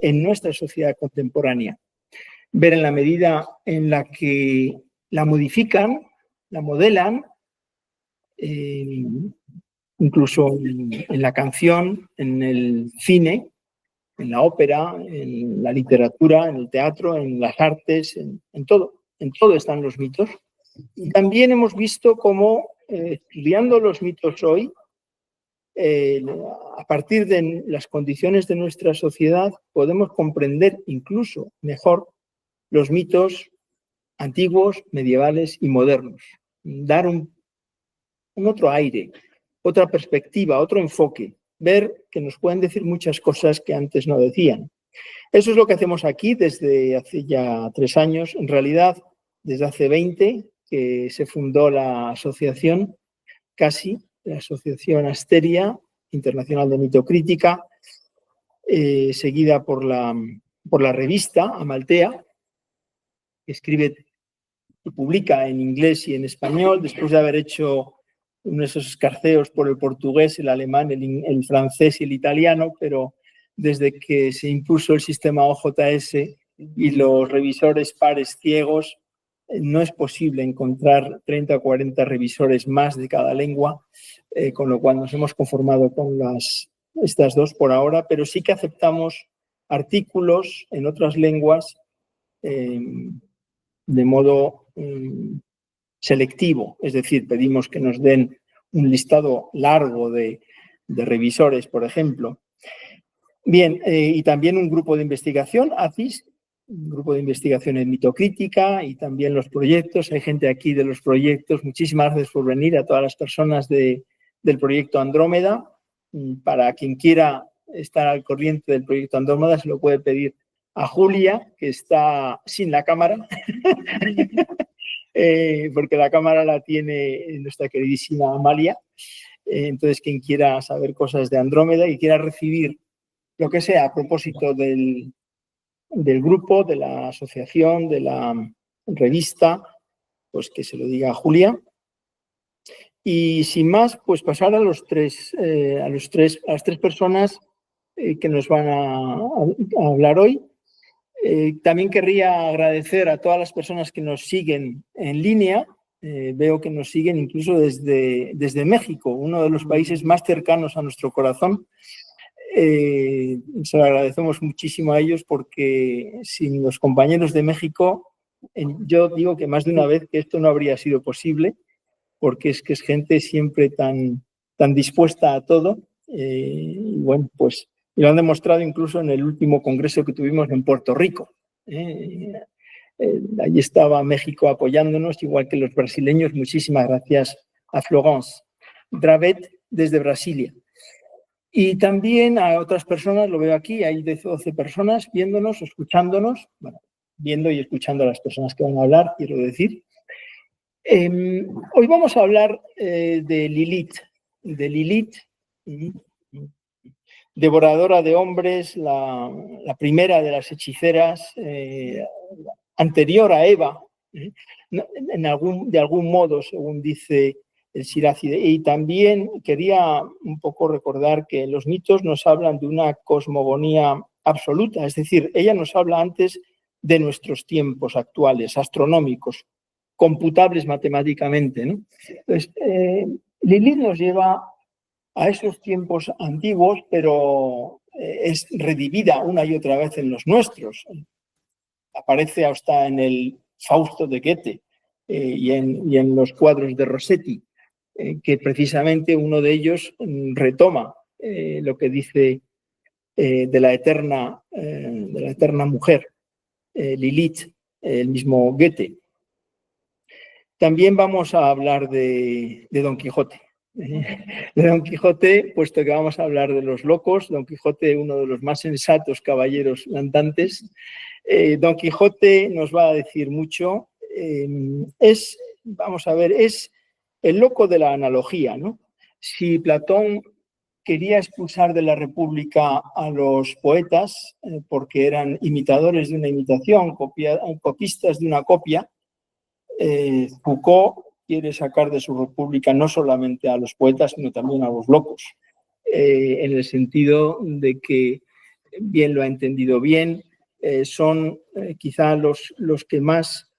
en nuestra sociedad contemporánea. Ver en la medida en la que la modifican, la modelan, incluso en la canción, en el cine, en la ópera, en la literatura, en el teatro, en las artes, en todo están los mitos. Y también hemos visto cómo, estudiando los mitos hoy, a partir de las condiciones de nuestra sociedad, podemos comprender incluso mejor los mitos antiguos, medievales y modernos. Dar un otro aire, otra perspectiva, otro enfoque. Ver que nos pueden decir muchas cosas que antes no decían. Eso es lo que hacemos aquí desde hace ya 3 años. En realidad, desde hace 20, que se fundó la asociación, casi, la Asociación Asteria Internacional de Mitocrítica, seguida por la revista Amaltea, que escribe y publica en inglés y en español, después de haber hecho esos escarceos por el portugués, el alemán, el francés y el italiano, pero desde que se impuso el sistema OJS y los revisores pares ciegos, no es posible encontrar 30 o 40 revisores más de cada lengua, con lo cual nos hemos conformado con estas dos por ahora, pero sí que aceptamos artículos en otras lenguas de modo selectivo, es decir, pedimos que nos den un listado largo de revisores, por ejemplo. Bien, y también un grupo de investigación, ACIS, un grupo de investigación en mitocrítica, y también los proyectos. Hay gente aquí de los proyectos. Muchísimas gracias por venir, a todas las personas del proyecto Andrómeda. Para quien quiera estar al corriente del proyecto Andrómeda, se lo puede pedir a Julia, que está sin la cámara, porque la cámara la tiene nuestra queridísima Amalia. Entonces, quien quiera saber cosas de Andrómeda y quiera recibir lo que sea a propósito del grupo, de la asociación, de la revista, pues que se lo diga a Julia. Y sin más, pues pasar a las tres personas que nos van a hablar hoy. También querría agradecer a todas las personas que nos siguen en línea. Veo que nos siguen incluso desde México, uno de los países más cercanos a nuestro corazón. Se lo agradecemos muchísimo a ellos, porque sin los compañeros de México, yo digo que más de una vez que esto no habría sido posible, porque es que es gente siempre tan dispuesta a todo. Y bueno, pues lo han demostrado incluso en el último congreso que tuvimos en Puerto Rico. Allí estaba México apoyándonos, igual que los brasileños. Muchísimas gracias a Florence Dravet desde Brasilia. Y también a otras personas, lo veo aquí, hay 12 personas viéndonos, escuchándonos, bueno, viendo y escuchando a las personas que van a hablar, quiero decir. Hoy vamos a hablar de Lilith, devoradora de hombres, la primera de las hechiceras, anterior a Eva, de algún modo, según dice el Siracide. Y también quería un poco recordar que los mitos nos hablan de una cosmogonía absoluta, es decir, ella nos habla antes de nuestros tiempos actuales, astronómicos, computables matemáticamente, ¿no? Entonces, Lilith nos lleva a esos tiempos antiguos, pero es redivida una y otra vez en los nuestros. Aparece hasta en el Fausto de Goethe y en los cuadros de Rossetti, que precisamente uno de ellos retoma lo que dice de la eterna mujer, Lilith, el mismo Goethe. También vamos a hablar de Don Quijote. De Don Quijote, puesto que vamos a hablar de los locos. Don Quijote, uno de los más sensatos caballeros andantes. Don Quijote nos va a decir mucho. Vamos a ver, es el loco de la analogía, ¿no? Si Platón quería expulsar de la República a los poetas porque eran imitadores de una imitación, copistas de una copia, Foucault quiere sacar de su república no solamente a los poetas, sino también a los locos, en el sentido de que bien lo ha entendido bien, son quizá los que más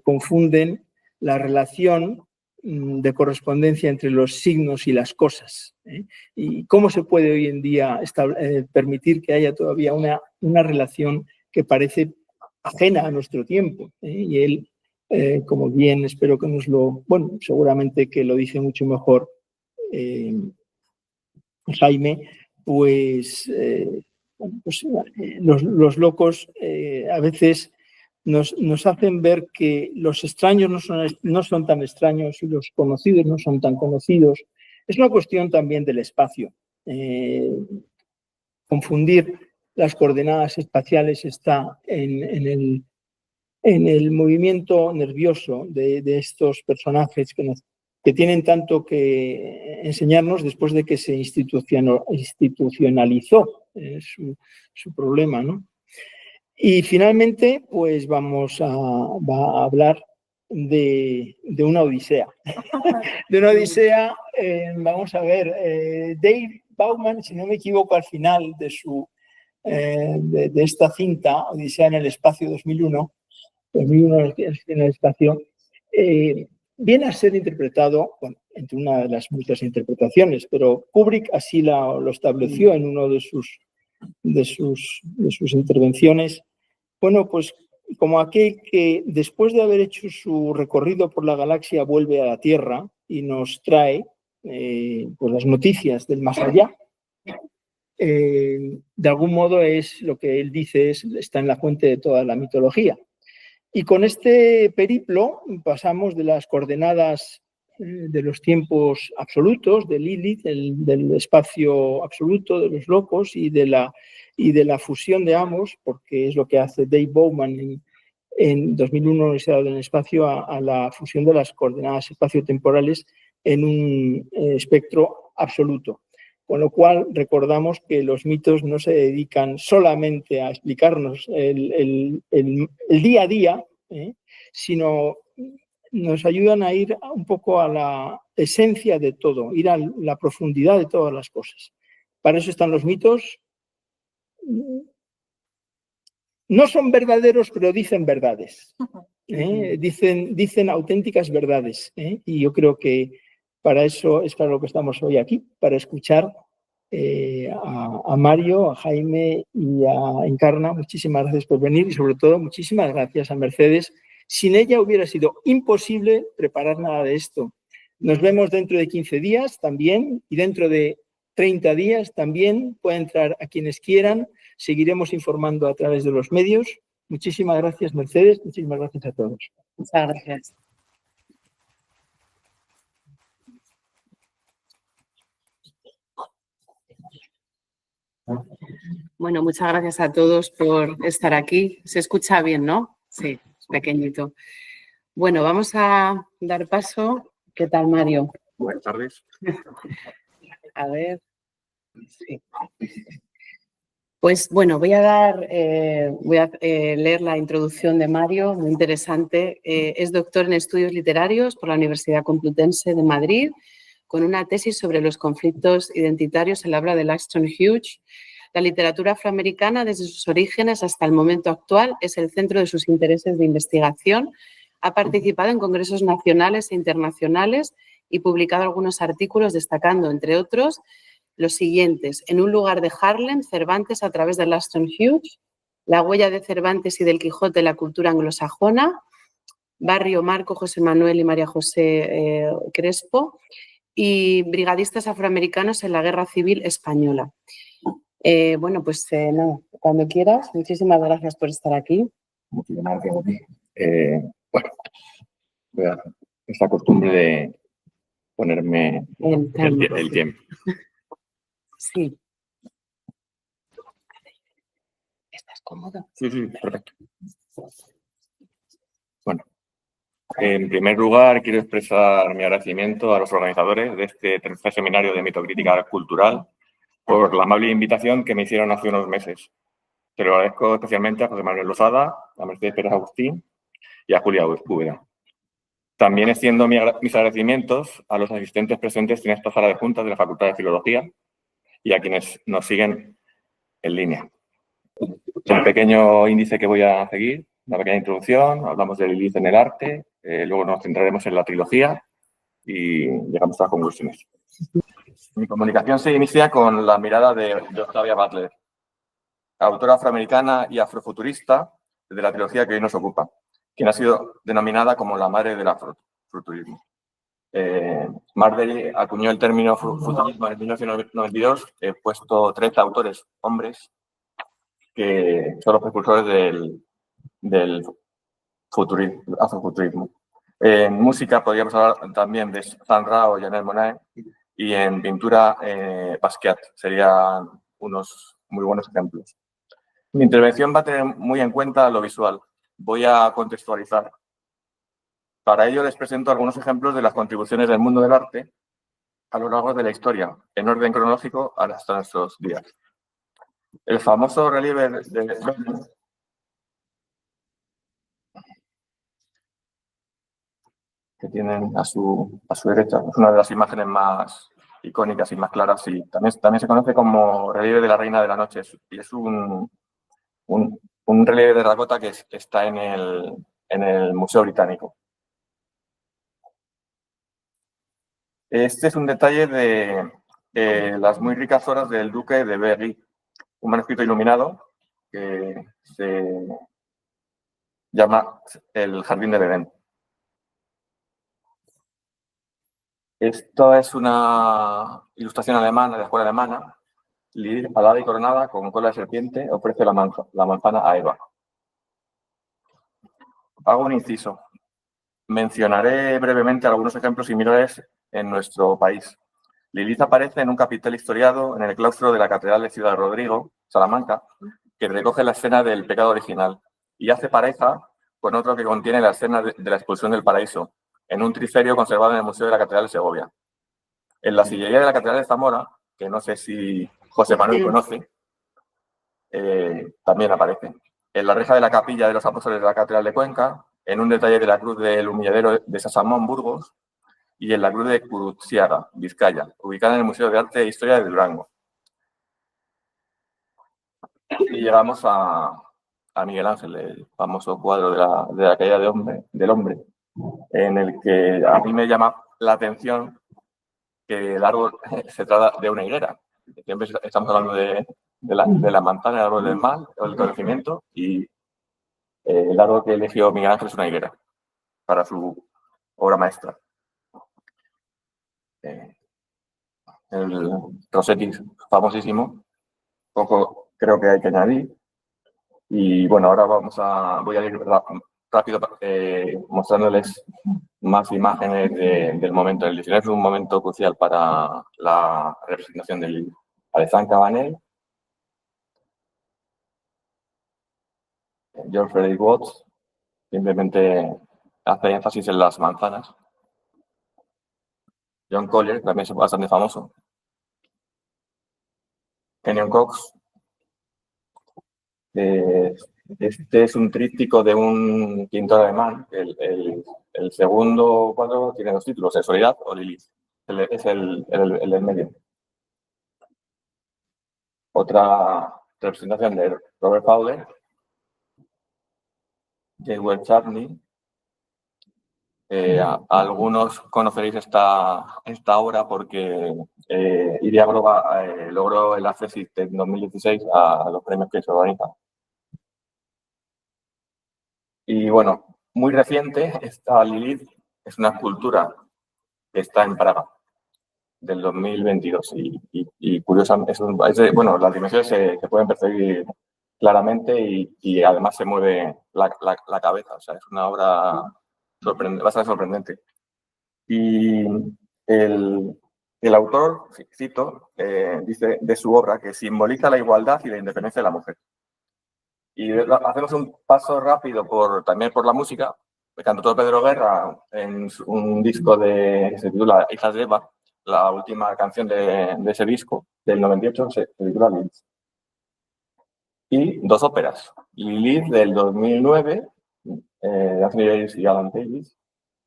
confunden la relación de correspondencia entre los signos y las cosas. Y cómo se puede hoy en día permitir que haya todavía una relación que parece ajena a nuestro tiempo. Y él, como bien espero que bueno, seguramente que lo dice mucho mejor Jaime, pues, los locos a veces nos hacen ver que los extraños no son tan extraños y los conocidos no son tan conocidos. Es una cuestión también del espacio. Confundir las coordenadas espaciales está en el movimiento nervioso de estos personajes que tienen tanto que enseñarnos después de que se institucionalizó su problema, ¿no? Y finalmente, pues va a hablar de una odisea. De una odisea, vamos a ver, Dave Bauman, si no me equivoco, al final de esta cinta, Odisea en el espacio 2001 en el espacio, viene a ser interpretado, bueno, entre una de las muchas interpretaciones, pero Kubrick así lo estableció en una de sus intervenciones. Bueno, pues como aquel que después de haber hecho su recorrido por la galaxia vuelve a la Tierra y nos trae pues las noticias del más allá. De algún modo es lo que él dice, está en la fuente de toda la mitología. Y con este periplo pasamos de las coordenadas de los tiempos absolutos, de Lilith, del espacio absoluto, de los locos y de la fusión de ambos, porque es lo que hace Dave Bowman en 2001 en el espacio, a la fusión de las coordenadas espaciotemporales en un espectro absoluto. Con lo cual recordamos que los mitos no se dedican solamente a explicarnos el día a día, sino nos ayudan a ir un poco a la esencia de todo, ir a la profundidad de todas las cosas. Para eso están los mitos. No son verdaderos, pero dicen verdades. Dicen auténticas verdades. Y yo creo que para eso es para lo que estamos hoy aquí, para escuchar a Mario, a Jaime y a Encarna. Muchísimas gracias por venir y sobre todo muchísimas gracias a Mercedes. Sin ella hubiera sido imposible preparar nada de esto. Nos vemos dentro de 15 días también y dentro de 30 días también. Pueden entrar a quienes quieran. Seguiremos informando a través de los medios. Muchísimas gracias, Mercedes. Muchísimas gracias a todos. Muchas gracias. Bueno, muchas gracias a todos por estar aquí. Se escucha bien, ¿no? Sí, es pequeñito. Bueno, vamos a dar paso. ¿Qué tal, Mario? Buenas tardes. A ver. Sí. Pues bueno, voy a leer la introducción de Mario, muy interesante. Es doctor en estudios literarios por la Universidad Complutense de Madrid, con una tesis sobre los conflictos identitarios en la obra de Langston Hughes. La literatura afroamericana, desde sus orígenes hasta el momento actual, es el centro de sus intereses de investigación. Ha participado en congresos nacionales e internacionales y publicado algunos artículos, destacando, entre otros, los siguientes: En un lugar de Harlem, Cervantes a través de Langston Hughes, La huella de Cervantes y del Quijote en la cultura anglosajona, Barrio Marco, José Manuel y María José Crespo, y Brigadistas afroamericanos en la Guerra Civil Española. Bueno, pues no, cuando quieras. Muchísimas gracias por estar aquí. Muchísimas gracias a ti. Bueno, voy a hacer esta costumbre de ponerme el tiempo. Sí. ¿Estás cómodo? Sí, perfecto. Bueno, en primer lugar quiero expresar mi agradecimiento a los organizadores de este tercer seminario de mitocrítica cultural por la amable invitación que me hicieron hace unos meses. Se lo agradezco especialmente a José Manuel Losada, a Mercedes Pérez Agustín y a Julia Úbeda. También extiendo mis agradecimientos a los asistentes presentes en esta sala de juntas de la Facultad de Filología y a quienes nos siguen en línea. el pequeño índice que voy a seguir, una pequeña introducción, hablamos de Lilith en el arte, luego nos centraremos en la trilogía y llegamos a las conclusiones. Mi comunicación se inicia con la mirada de Octavia Butler, autora afroamericana y afrofuturista de la trilogía que hoy nos ocupa, quien ha sido denominada como la madre del afrofuturismo. Marbury acuñó el término futurismo en 1992. He puesto 30 autores, hombres, que son los precursores del afrofuturismo. En música podríamos hablar también de Sun Ra o Janelle Monáe, y en pintura Basquiat. Serían unos muy buenos ejemplos. Mi intervención va a tener muy en cuenta lo visual. Voy a contextualizar. Para ello les presento algunos ejemplos de las contribuciones del mundo del arte a lo largo de la historia, en orden cronológico hasta nuestros días. El famoso relieve de que tienen a su derecha es una de las imágenes más icónicas y más claras, y también se conoce como relieve de la Reina de la Noche, y es un relieve de terracota que está en el Museo Británico. Este es un detalle de las muy ricas horas del duque de Berry, un manuscrito iluminado que se llama El Jardín del Edén. Esto es una ilustración alemana, de la escuela alemana. Lilith, alada y coronada con cola de serpiente, ofrece la manzana a Eva. Hago un inciso. Mencionaré brevemente algunos ejemplos similares en nuestro país. Lilith aparece en un capitel historiado en el claustro de la Catedral de Ciudad Rodrigo, Salamanca, que recoge la escena del pecado original y hace pareja con otro que contiene la escena de la expulsión del paraíso, en un triferio conservado en el Museo de la Catedral de Segovia. En la sillería de la Catedral de Zamora, que no sé si José Manuel conoce, también aparece. En la reja de la capilla de los apóstoles de la Catedral de Cuenca, en un detalle de la cruz del humilladero de Sasamón, Burgos, y en la cruz de Curuciaga, Vizcaya, ubicada en el Museo de Arte e Historia de Durango. Y llegamos a Miguel Ángel, el famoso cuadro de la caída del hombre, en el que a mí me llama la atención que el árbol se trata de una higuera. Siempre estamos hablando de la manzana, el árbol del mal, o el conocimiento, y el árbol que eligió Miguel Ángel es una higuera para su obra maestra. El Rossetti, famosísimo, poco creo que hay que añadir. Y bueno, ahora voy a ir rápido mostrándoles más imágenes del momento. El 19 es un momento crucial para la representación del Alexandre Cabanel, George Frederick Watts, simplemente hace énfasis en las manzanas. John Collier, también es bastante famoso. Kenyon Cox. Este es un tríptico de un pintor alemán. El segundo cuadro tiene dos títulos, Soledad o Lilith. Es el del medio. Otra representación de Robert Fowler, J. Chutney. Algunos conoceréis esta obra porque Iria Groba logró el acceso en 2016 a los premios que se organizan. Y bueno, muy reciente, esta Lilith es una escultura que está en Praga del 2022 y curiosamente, bueno, las dimensiones se pueden percibir claramente y además se mueve la cabeza, o sea, es una obra bastante sorprendente. Y el autor, cito, dice de su obra que simboliza la igualdad y la independencia de la mujer. Y hacemos un paso rápido también por la música. El cantautor Pedro Guerra, en un disco que se titula Hijas de Eva, la última canción de ese disco, del 98, se titula Lilith. Y dos óperas. Lilith del 2009, de Anthony Davis y Alan Davis,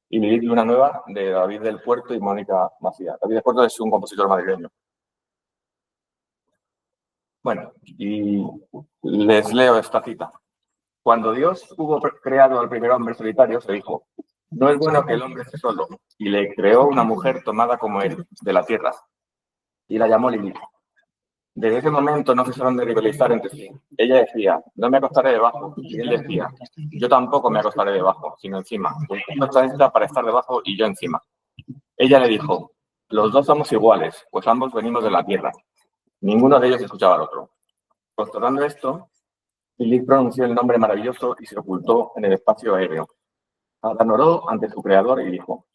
y Lilith Luna Nueva, de David del Puerto y Mónica Macía. David del Puerto es un compositor madrileño. Bueno, y les leo esta cita. Cuando Dios hubo creado al primer hombre solitario, se dijo, no es bueno que el hombre esté solo, y le creó una mujer tomada como él, de la tierra, y la llamó Lilith. Desde ese momento no cesaron de rivalizar entre sí. Ella decía, no me acostaré debajo, y él decía, yo tampoco me acostaré debajo, sino encima. No está hecha para estar debajo y yo encima. Ella le dijo, los dos somos iguales, pues ambos venimos de la tierra. Ninguno de ellos escuchaba al otro. Constatando esto, Lilith pronunció el nombre maravilloso y se ocultó en el espacio aéreo. Adán oró ante su creador y dijo,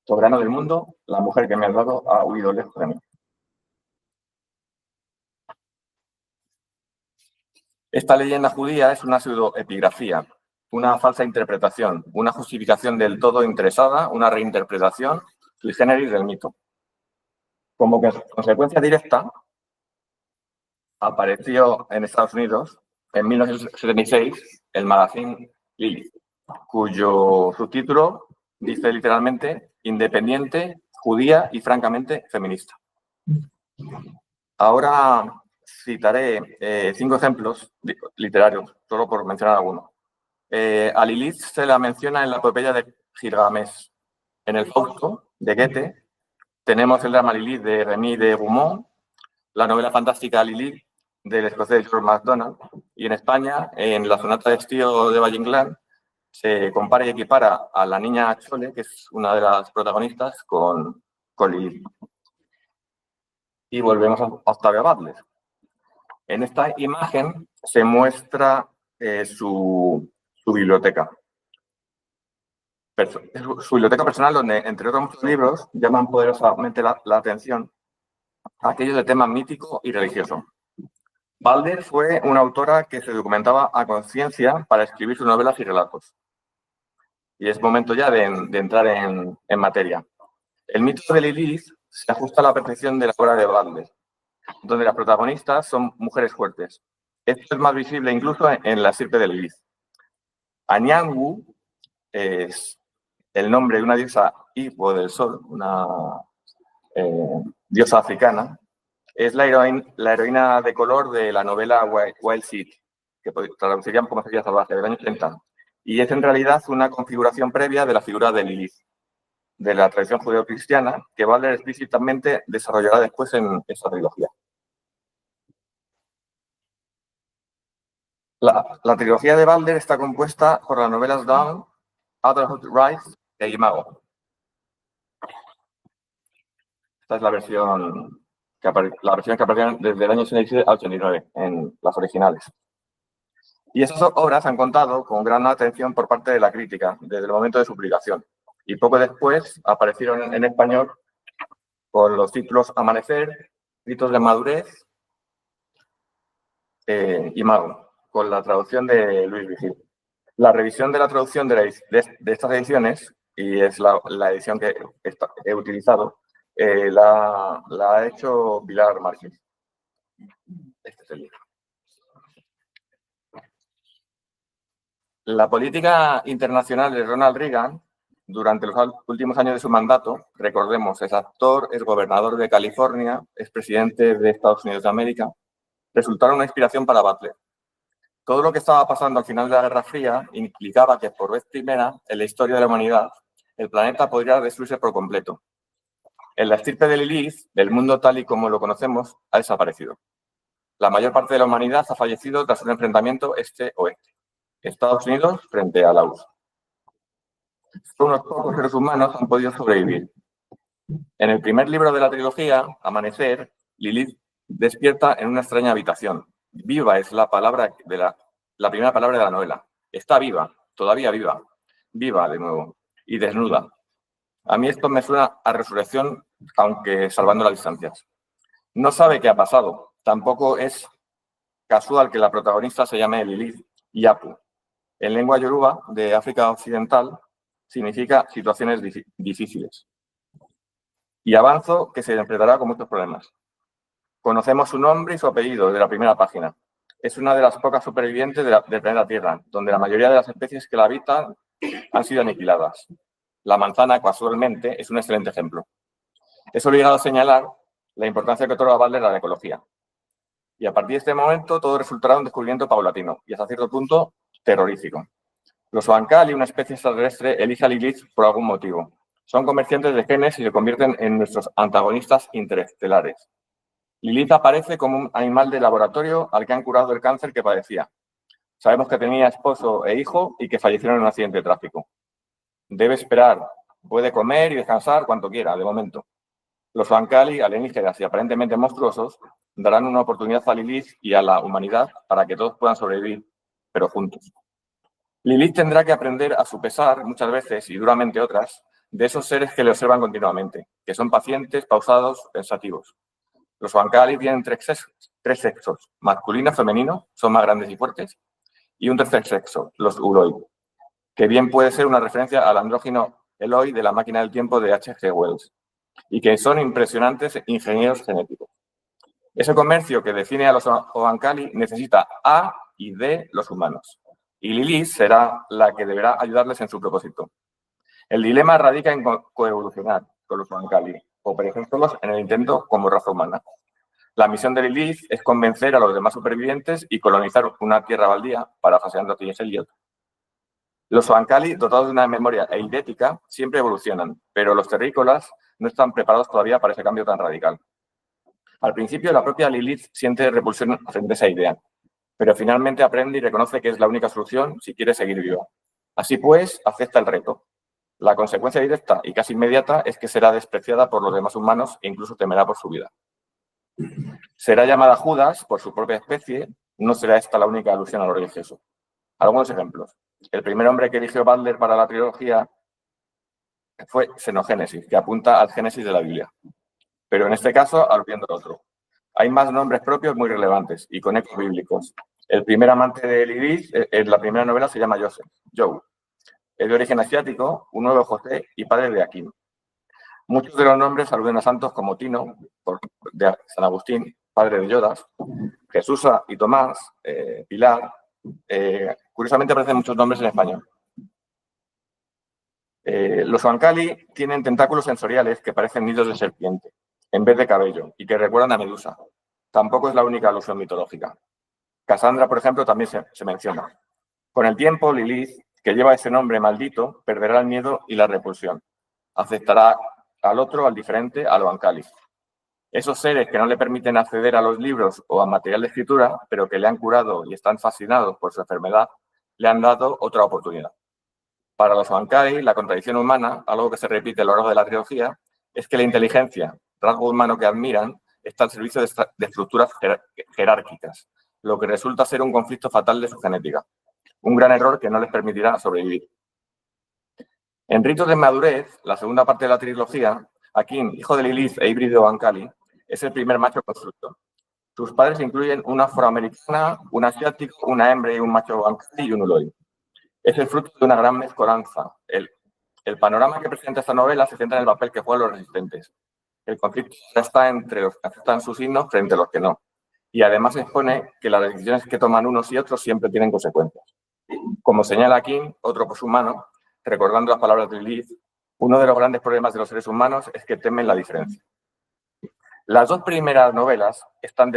soberano del mundo, la mujer que me has dado ha huido lejos de mí. Esta leyenda judía es una pseudoepigrafía, una falsa interpretación, una justificación del todo interesada, una reinterpretación sui generis del mito. Como consecuencia directa, apareció en Estados Unidos en 1976 el magazine Lilith, cuyo subtítulo dice literalmente independiente, judía y francamente feminista. Ahora citaré 5 ejemplos literarios, solo por mencionar algunos. A Lilith se la menciona en la epopeya de Gilgamesh. En el Fausto, de Goethe, tenemos el drama Lilith de Remy de Beaumont, la novela fantástica Lilith del escocés George MacDonald, y en España, en la sonata de estío de Valle Inclán, se compara y equipara a la niña Chole, que es una de las protagonistas, con Lilith. Y volvemos a Octavia Butler. En esta imagen se muestra su biblioteca. Su biblioteca personal, donde, entre otros muchos libros, llaman poderosamente la atención a aquellos de tema mítico y religioso. Butler fue una autora que se documentaba a conciencia para escribir sus novelas y relatos. Y es momento ya de entrar en materia. El mito de Lilith se ajusta a la perfección de la obra de Butler, donde las protagonistas son mujeres fuertes. Esto es más visible incluso en la estirpe de Lilith. Anyanwu es el nombre de una diosa Igbo del sol, una diosa africana. Es la heroína de color de la novela Wild Seed, que traduciríamos como Semilla Salvaje, del año 30. Y es en realidad una configuración previa de la figura de Lilith, de la tradición judeocristiana, que Butler explícitamente desarrollará después en esa trilogía. La trilogía de Butler está compuesta por las novelas Dawn, Otherhood Rise e Imago. Esta es la versión que apareció desde el año 87 al 89 en las originales. Y esas obras han contado con gran atención por parte de la crítica desde el momento de su publicación. Y poco después aparecieron en español con los títulos Amanecer, Gritos de Madurez y Mago, con la traducción de Luis Vigil. La revisión de la traducción de estas ediciones, y es la edición que he utilizado, la ha hecho Pilar Márquez. Este es el libro. La política internacional de Ronald Reagan, durante los últimos años de su mandato, recordemos, es actor, es gobernador de California, es presidente de Estados Unidos de América, resultaron una inspiración para Butler. Todo lo que estaba pasando al final de la Guerra Fría implicaba que por vez primera en la historia de la humanidad el planeta podría destruirse por completo. En la estirpe de Lilith, el mundo tal y como lo conocemos ha desaparecido. La mayor parte de la humanidad ha fallecido tras un enfrentamiento este-oeste. Estados Unidos frente a la URSS. Solo unos pocos seres humanos han podido sobrevivir. En el primer libro de la trilogía, Amanecer, Lilith despierta en una extraña habitación. Viva es la primera palabra de la novela. Está viva, todavía viva. Viva de nuevo. Y desnuda. A mí esto me suena a resurrección, aunque salvando las distancias. No sabe qué ha pasado. Tampoco es casual que la protagonista se llame Lilith Yapu. En lengua yoruba de África Occidental significa situaciones difíciles. Y avanzo que se enfrentará con muchos problemas. Conocemos su nombre y su apellido de la primera página. Es una de las pocas supervivientes del planeta Tierra, donde la mayoría de las especies que la habitan han sido aniquiladas. La manzana, casualmente, es un excelente ejemplo. Es obligado a señalar la importancia que otorga Butler a la ecología. Y a partir de este momento todo resultará un descubrimiento paulatino y hasta cierto punto terrorífico. Los Oankali, una especie extraterrestre, elige a Lilith por algún motivo. Son comerciantes de genes y se convierten en nuestros antagonistas interestelares. Lilith aparece como un animal de laboratorio al que han curado el cáncer que padecía. Sabemos que tenía esposo e hijo y que fallecieron en un accidente de tráfico. Debe esperar, puede comer y descansar cuanto quiera, de momento. Los Oankali, alienígenas y aparentemente monstruosos, darán una oportunidad a Lilith y a la humanidad para que todos puedan sobrevivir, pero juntos. Lilith tendrá que aprender a su pesar, muchas veces y duramente otras, de esos seres que le observan continuamente, que son pacientes, pausados, pensativos. Los Oankali tienen tres sexos, masculino, femenino, son más grandes y fuertes, y un tercer sexo, los Uloi, que bien puede ser una referencia al andrógino Eloi de La máquina del tiempo de H.G. Wells, y que son impresionantes ingenieros genéticos. Ese comercio que define a los Oankali necesita A y D los humanos, y Lilith será la que deberá ayudarles en su propósito. El dilema radica en coevolucionar con los Oankali, o perecerlos en el intento como raza humana. La misión de Lilith es convencer a los demás supervivientes y colonizar una tierra baldía, parafraseando a T.S. Eliot. Los Oankali, dotados de una memoria eidética, siempre evolucionan, pero los terrícolas no están preparados todavía para ese cambio tan radical. Al principio, la propia Lilith siente repulsión frente a esa idea, pero finalmente aprende y reconoce que es la única solución si quiere seguir viva. Así pues, acepta el reto. La consecuencia directa y casi inmediata es que será despreciada por los demás humanos e incluso temerá por su vida. Será llamada Judas por su propia especie, no será esta la única alusión a lo religioso. Algunos ejemplos. El primer hombre que eligió Butler para la trilogía fue Xenogénesis, que apunta al Génesis de la Biblia. Pero en este caso, aludiendo al otro. Hay más nombres propios muy relevantes y con ecos bíblicos. El primer amante de Lilith en la primera novela se llama Joe. Es de origen asiático, un nuevo José y padre de Aquino. Muchos de los nombres aluden a santos como Tino, de San Agustín, padre de Yodas, Jesús y Tomás, Pilar. Curiosamente aparecen muchos nombres en español. Los Oankali tienen tentáculos sensoriales que parecen nidos de serpiente, en vez de cabello, y que recuerdan a Medusa. Tampoco es la única alusión mitológica. Cassandra, por ejemplo, también se menciona. Con el tiempo, Lilith, que lleva ese nombre maldito, perderá el miedo y la repulsión. Aceptará al otro, al diferente, al Oankali. Esos seres que no le permiten acceder a los libros o a material de escritura, pero que le han curado y están fascinados por su enfermedad, le han dado otra oportunidad. Para los Oankali, la contradicción humana, algo que se repite a lo largo de la trilogía, es que la inteligencia, rasgo humano que admiran, está al servicio de estructuras jerárquicas, lo que resulta ser un conflicto fatal de su genética. Un gran error que no les permitirá sobrevivir. En Ritos de Madurez, la segunda parte de la trilogía, Akin, hijo de Lilith e híbrido Oankali, es el primer macho constructor. Sus padres incluyen una afroamericana, un asiático, una hembra y un macho Oankali y un Uloi. Es el fruto de una gran mezcolanza. El panorama que presenta esta novela se centra en el papel que juegan los resistentes. El conflicto está entre los que aceptan sus signos frente a los que no. Y además expone que las decisiones que toman unos y otros siempre tienen consecuencias. Como señala Akin, otro poshumano, recordando las palabras de Lilith, uno de los grandes problemas de los seres humanos es que temen la diferencia. Las dos primeras novelas están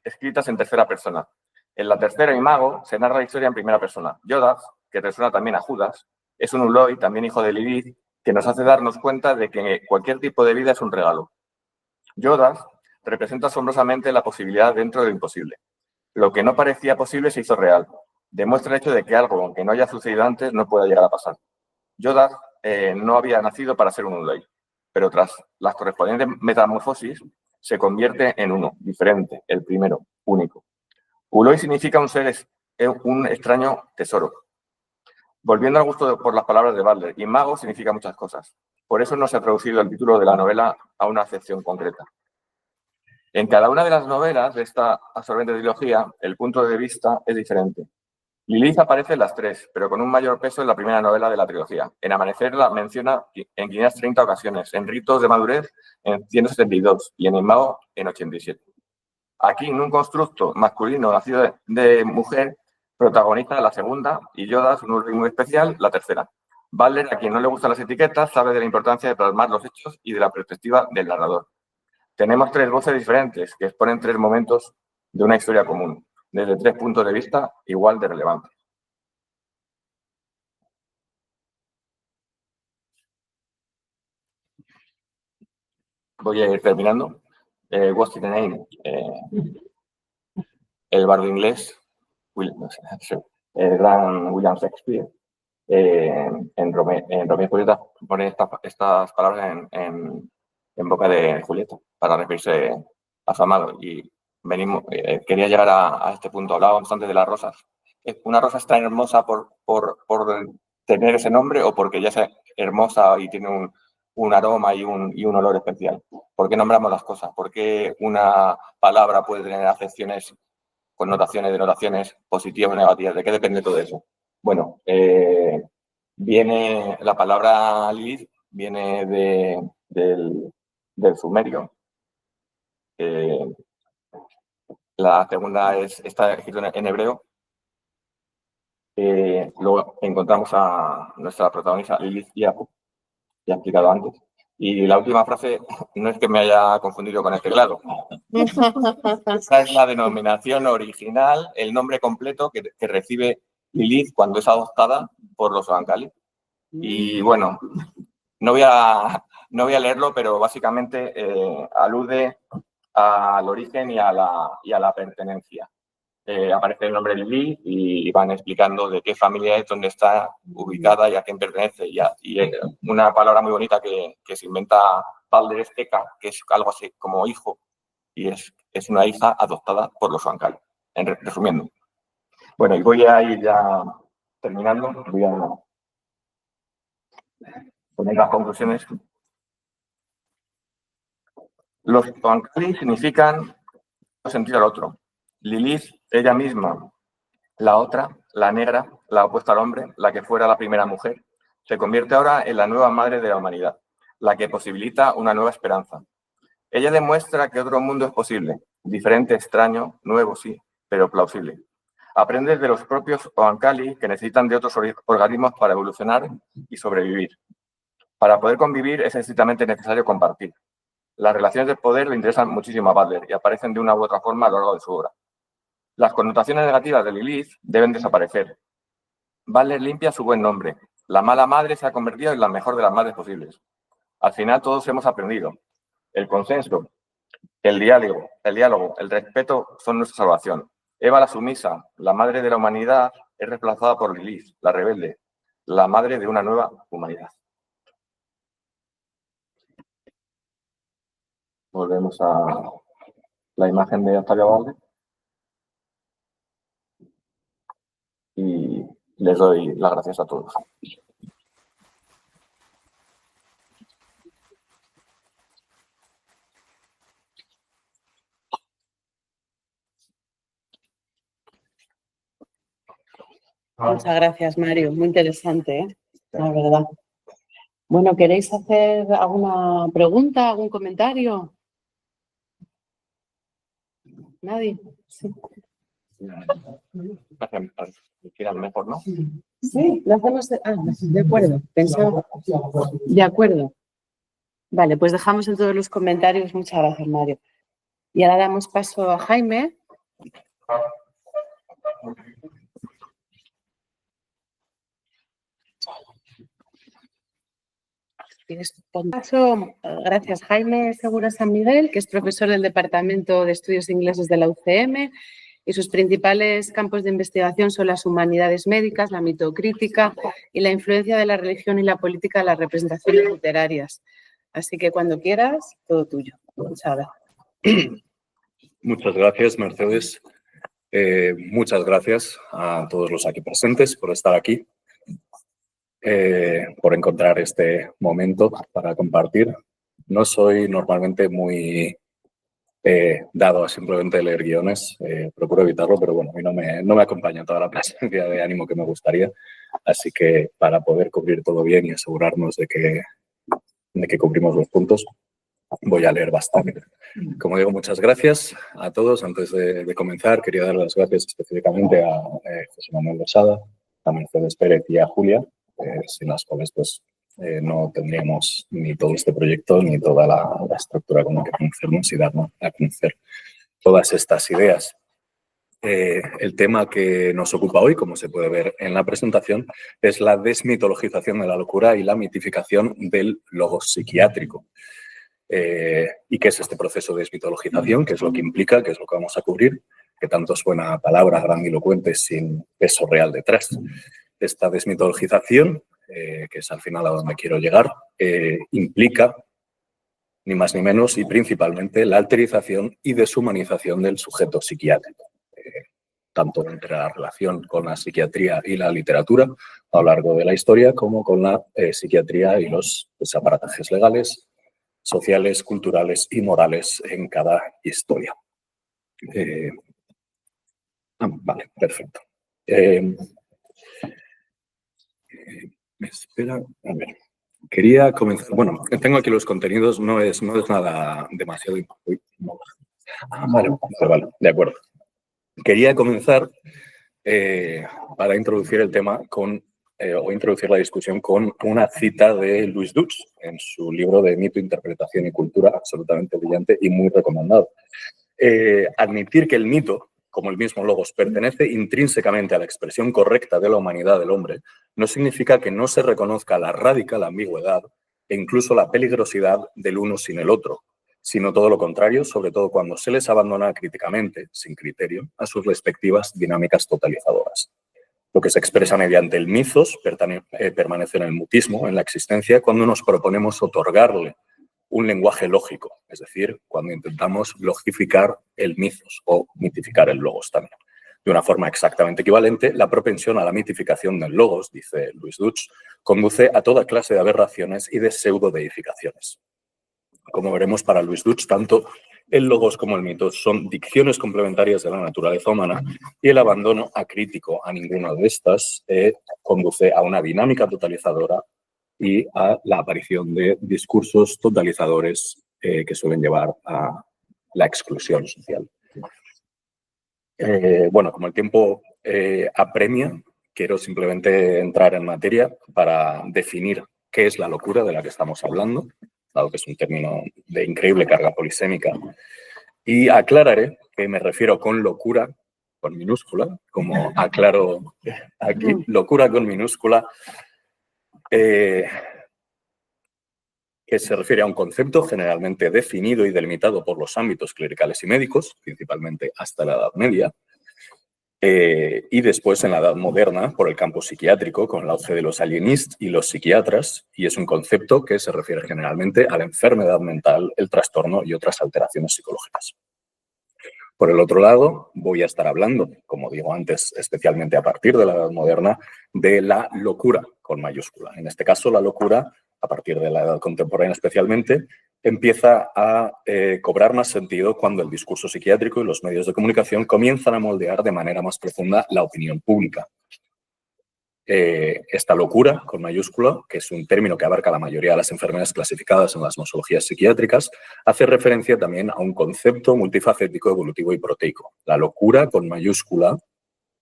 escritas en tercera persona. En la tercera, Imago, se narra la historia en primera persona. Yodas, que resuena también a Judas, es un Uloi, también hijo de Lilith, que nos hace darnos cuenta de que cualquier tipo de vida es un regalo. Yodas representa asombrosamente la posibilidad dentro de lo imposible. Lo que no parecía posible se hizo real. Demuestra el hecho de que algo, aunque no haya sucedido antes, no pueda llegar a pasar. Yodas no había nacido para ser un Uloi, pero tras las correspondientes metamorfosis se convierte en uno, diferente, el primero, único. Uloi significa un extraño tesoro. Volviendo al gusto por las palabras de Butler, Imago significa muchas cosas. Por eso no se ha traducido el título de la novela a una acepción concreta. En cada una de las novelas de esta absorbente trilogía, el punto de vista es diferente. Lilith aparece en las tres, pero con un mayor peso en la primera novela de la trilogía. En Amanecer la menciona en 530 ocasiones, en Ritos de Madurez en 172 y en Imago en 87. Aquí, en un constructo masculino nacido de mujer, protagoniza la segunda y Yodas, un Uloi muy especial, la tercera. Butler, a quien no le gustan las etiquetas, sabe de la importancia de plasmar los hechos y de la perspectiva del narrador. Tenemos tres voces diferentes que exponen tres momentos de una historia común, desde 3 puntos de vista igual de relevantes. Voy a ir terminando. What's the name? El bardo inglés, el gran William Shakespeare, en Romeo y Julieta pone estas palabras en boca de Julieta para referirse a su amado. Y quería llegar a este punto. Hablábamos antes de las rosas. ¿Una rosa es tan hermosa por tener ese nombre o porque ya es hermosa y tiene un aroma y un olor especial? ¿Por qué nombramos las cosas? ¿Por qué una palabra puede tener acepciones, connotaciones, denotaciones positivas o negativas? ¿De qué depende todo eso? Bueno, viene la palabra Lilith, viene del sumerio. La segunda está escrito en hebreo. Luego encontramos a nuestra protagonista Lilith Yahu, ya he explicado antes. Y la última frase no es que me haya confundido con el teclado. Esta es la denominación original, el nombre completo que recibe Lilith cuando es adoptada por los Oankali. Y bueno, no voy a leerlo, pero básicamente alude al origen y a la pertenencia. Aparece el nombre Lilith y van explicando de qué familia es, dónde está ubicada y a quién pertenece. Y una palabra muy bonita que se inventa Balder es Eka, que es algo así como hijo, y es una hija adoptada por los Oankali, resumiendo. Bueno, y voy a ir ya terminando. Voy a poner las conclusiones. Los Oankali significan un sentido al otro. Lilith, ella misma, la otra, la negra, la opuesta al hombre, la que fuera la primera mujer, se convierte ahora en la nueva madre de la humanidad, la que posibilita una nueva esperanza. Ella demuestra que otro mundo es posible, diferente, extraño, nuevo sí, pero plausible. Aprende de los propios Oankali que necesitan de otros organismos para evolucionar y sobrevivir. Para poder convivir es estrictamente necesario compartir. Las relaciones de poder le interesan muchísimo a Butler y aparecen de una u otra forma a lo largo de su obra. Las connotaciones negativas de Lilith deben desaparecer. Butler limpia su buen nombre. La mala madre se ha convertido en la mejor de las madres posibles. Al final todos hemos aprendido. El consenso, el diálogo, el respeto son nuestra salvación. Eva la sumisa, la madre de la humanidad, es reemplazada por Lilith, la rebelde, la madre de una nueva humanidad. Volvemos a la imagen de Octavia Butler. Y les doy las gracias a todos. Muchas gracias, Mario. Muy interesante, ¿eh? La verdad. Bueno, ¿queréis hacer alguna pregunta, algún comentario? ¿Nadie? Sí. Mejor, ¿no? Sí, lo hacemos. De acuerdo. Pensaba. De acuerdo. Vale, pues dejamos en todos los comentarios. Muchas gracias, Mario. Y ahora damos paso a Jaime. Gracias, Jaime Segura San Miguel, que es profesor del Departamento de Estudios Ingleses de la UCM, y sus principales campos de investigación son las humanidades médicas, la mitocrítica y la influencia de la religión y la política en las representaciones literarias. Así que cuando quieras, todo tuyo. Muchas gracias. Muchas gracias, Mercedes. Muchas gracias a todos los aquí presentes por estar aquí. Por encontrar este momento para compartir. No soy normalmente muy dado a simplemente leer guiones, procuro evitarlo, pero bueno, a mí no me acompaña toda la presencia de ánimo que me gustaría, así que para poder cubrir todo bien y asegurarnos de que cubrimos los puntos, voy a leer bastante. Como digo, muchas gracias a todos. Antes de comenzar, quería dar las gracias específicamente a José Manuel Losada, a Mercedes Pérez y a Julia, sin las cuales pues, no tendríamos ni todo este proyecto ni toda la estructura con la que conocemos y darnos a conocer todas estas ideas. el tema que nos ocupa hoy, como se puede ver en la presentación, es la desmitologización de la locura y la mitificación del logos psiquiátrico. ¿Y qué es este proceso de desmitologización? ¿Qué es lo que implica? ¿Qué es lo que vamos a cubrir? Que tanto suena a palabra grandilocuente sin peso real detrás. Esta desmitologización, que es al final a donde quiero llegar, implica ni más ni menos y principalmente la alterización y deshumanización del sujeto psiquiátrico, tanto entre la relación con la psiquiatría y la literatura a lo largo de la historia, como con la psiquiatría y los aparatajes legales, sociales, culturales y morales en cada historia. Vale, perfecto. Me espera, a ver. Quería comenzar, bueno, tengo aquí los contenidos, no es nada demasiado importante. Vale, de acuerdo. Quería comenzar para introducir el tema o introducir la discusión con una cita de Louis Dutch en su libro de Mito, Interpretación y Cultura, absolutamente brillante y muy recomendado. Admitir que el mito, como el mismo logos, pertenece intrínsecamente a la expresión correcta de la humanidad del hombre, no significa que no se reconozca la radical ambigüedad e incluso la peligrosidad del uno sin el otro, sino todo lo contrario, sobre todo cuando se les abandona críticamente, sin criterio, a sus respectivas dinámicas totalizadoras. Lo que se expresa mediante el mitos permanece en el mutismo, en la existencia, cuando nos proponemos otorgarle un lenguaje lógico, es decir, cuando intentamos logificar el mitos o mitificar el logos también. De una forma exactamente equivalente, la propensión a la mitificación del logos, dice Louis Dutch, conduce a toda clase de aberraciones y de pseudo-deificaciones. Como veremos, para Louis Dutch, tanto el logos como el mito son dicciones complementarias de la naturaleza humana y el abandono acrítico a ninguna de estas conduce a una dinámica totalizadora y a la aparición de discursos totalizadores que suelen llevar a la exclusión social. Bueno, como el tiempo apremia, quiero simplemente entrar en materia para definir qué es la locura de la que estamos hablando, dado que es un término de increíble carga polisémica, y aclararé que me refiero con locura, con minúscula, como aclaro aquí, locura con minúscula, que se refiere a un concepto generalmente definido y delimitado por los ámbitos clericales y médicos, principalmente hasta la Edad Media, y después en la Edad Moderna por el campo psiquiátrico, con el auge de los alienistas y los psiquiatras, y es un concepto que se refiere generalmente a la enfermedad mental, el trastorno y otras alteraciones psicológicas. Por el otro lado, voy a estar hablando, como digo antes, especialmente a partir de la Edad Moderna, de la locura con mayúscula. En este caso, la locura, a partir de la Edad Contemporánea especialmente, empieza a cobrar más sentido cuando el discurso psiquiátrico y los medios de comunicación comienzan a moldear de manera más profunda la opinión pública. Esta locura, con mayúscula, que es un término que abarca la mayoría de las enfermedades clasificadas en las nosologías psiquiátricas, hace referencia también a un concepto multifacético, evolutivo y proteico. La locura, con mayúscula,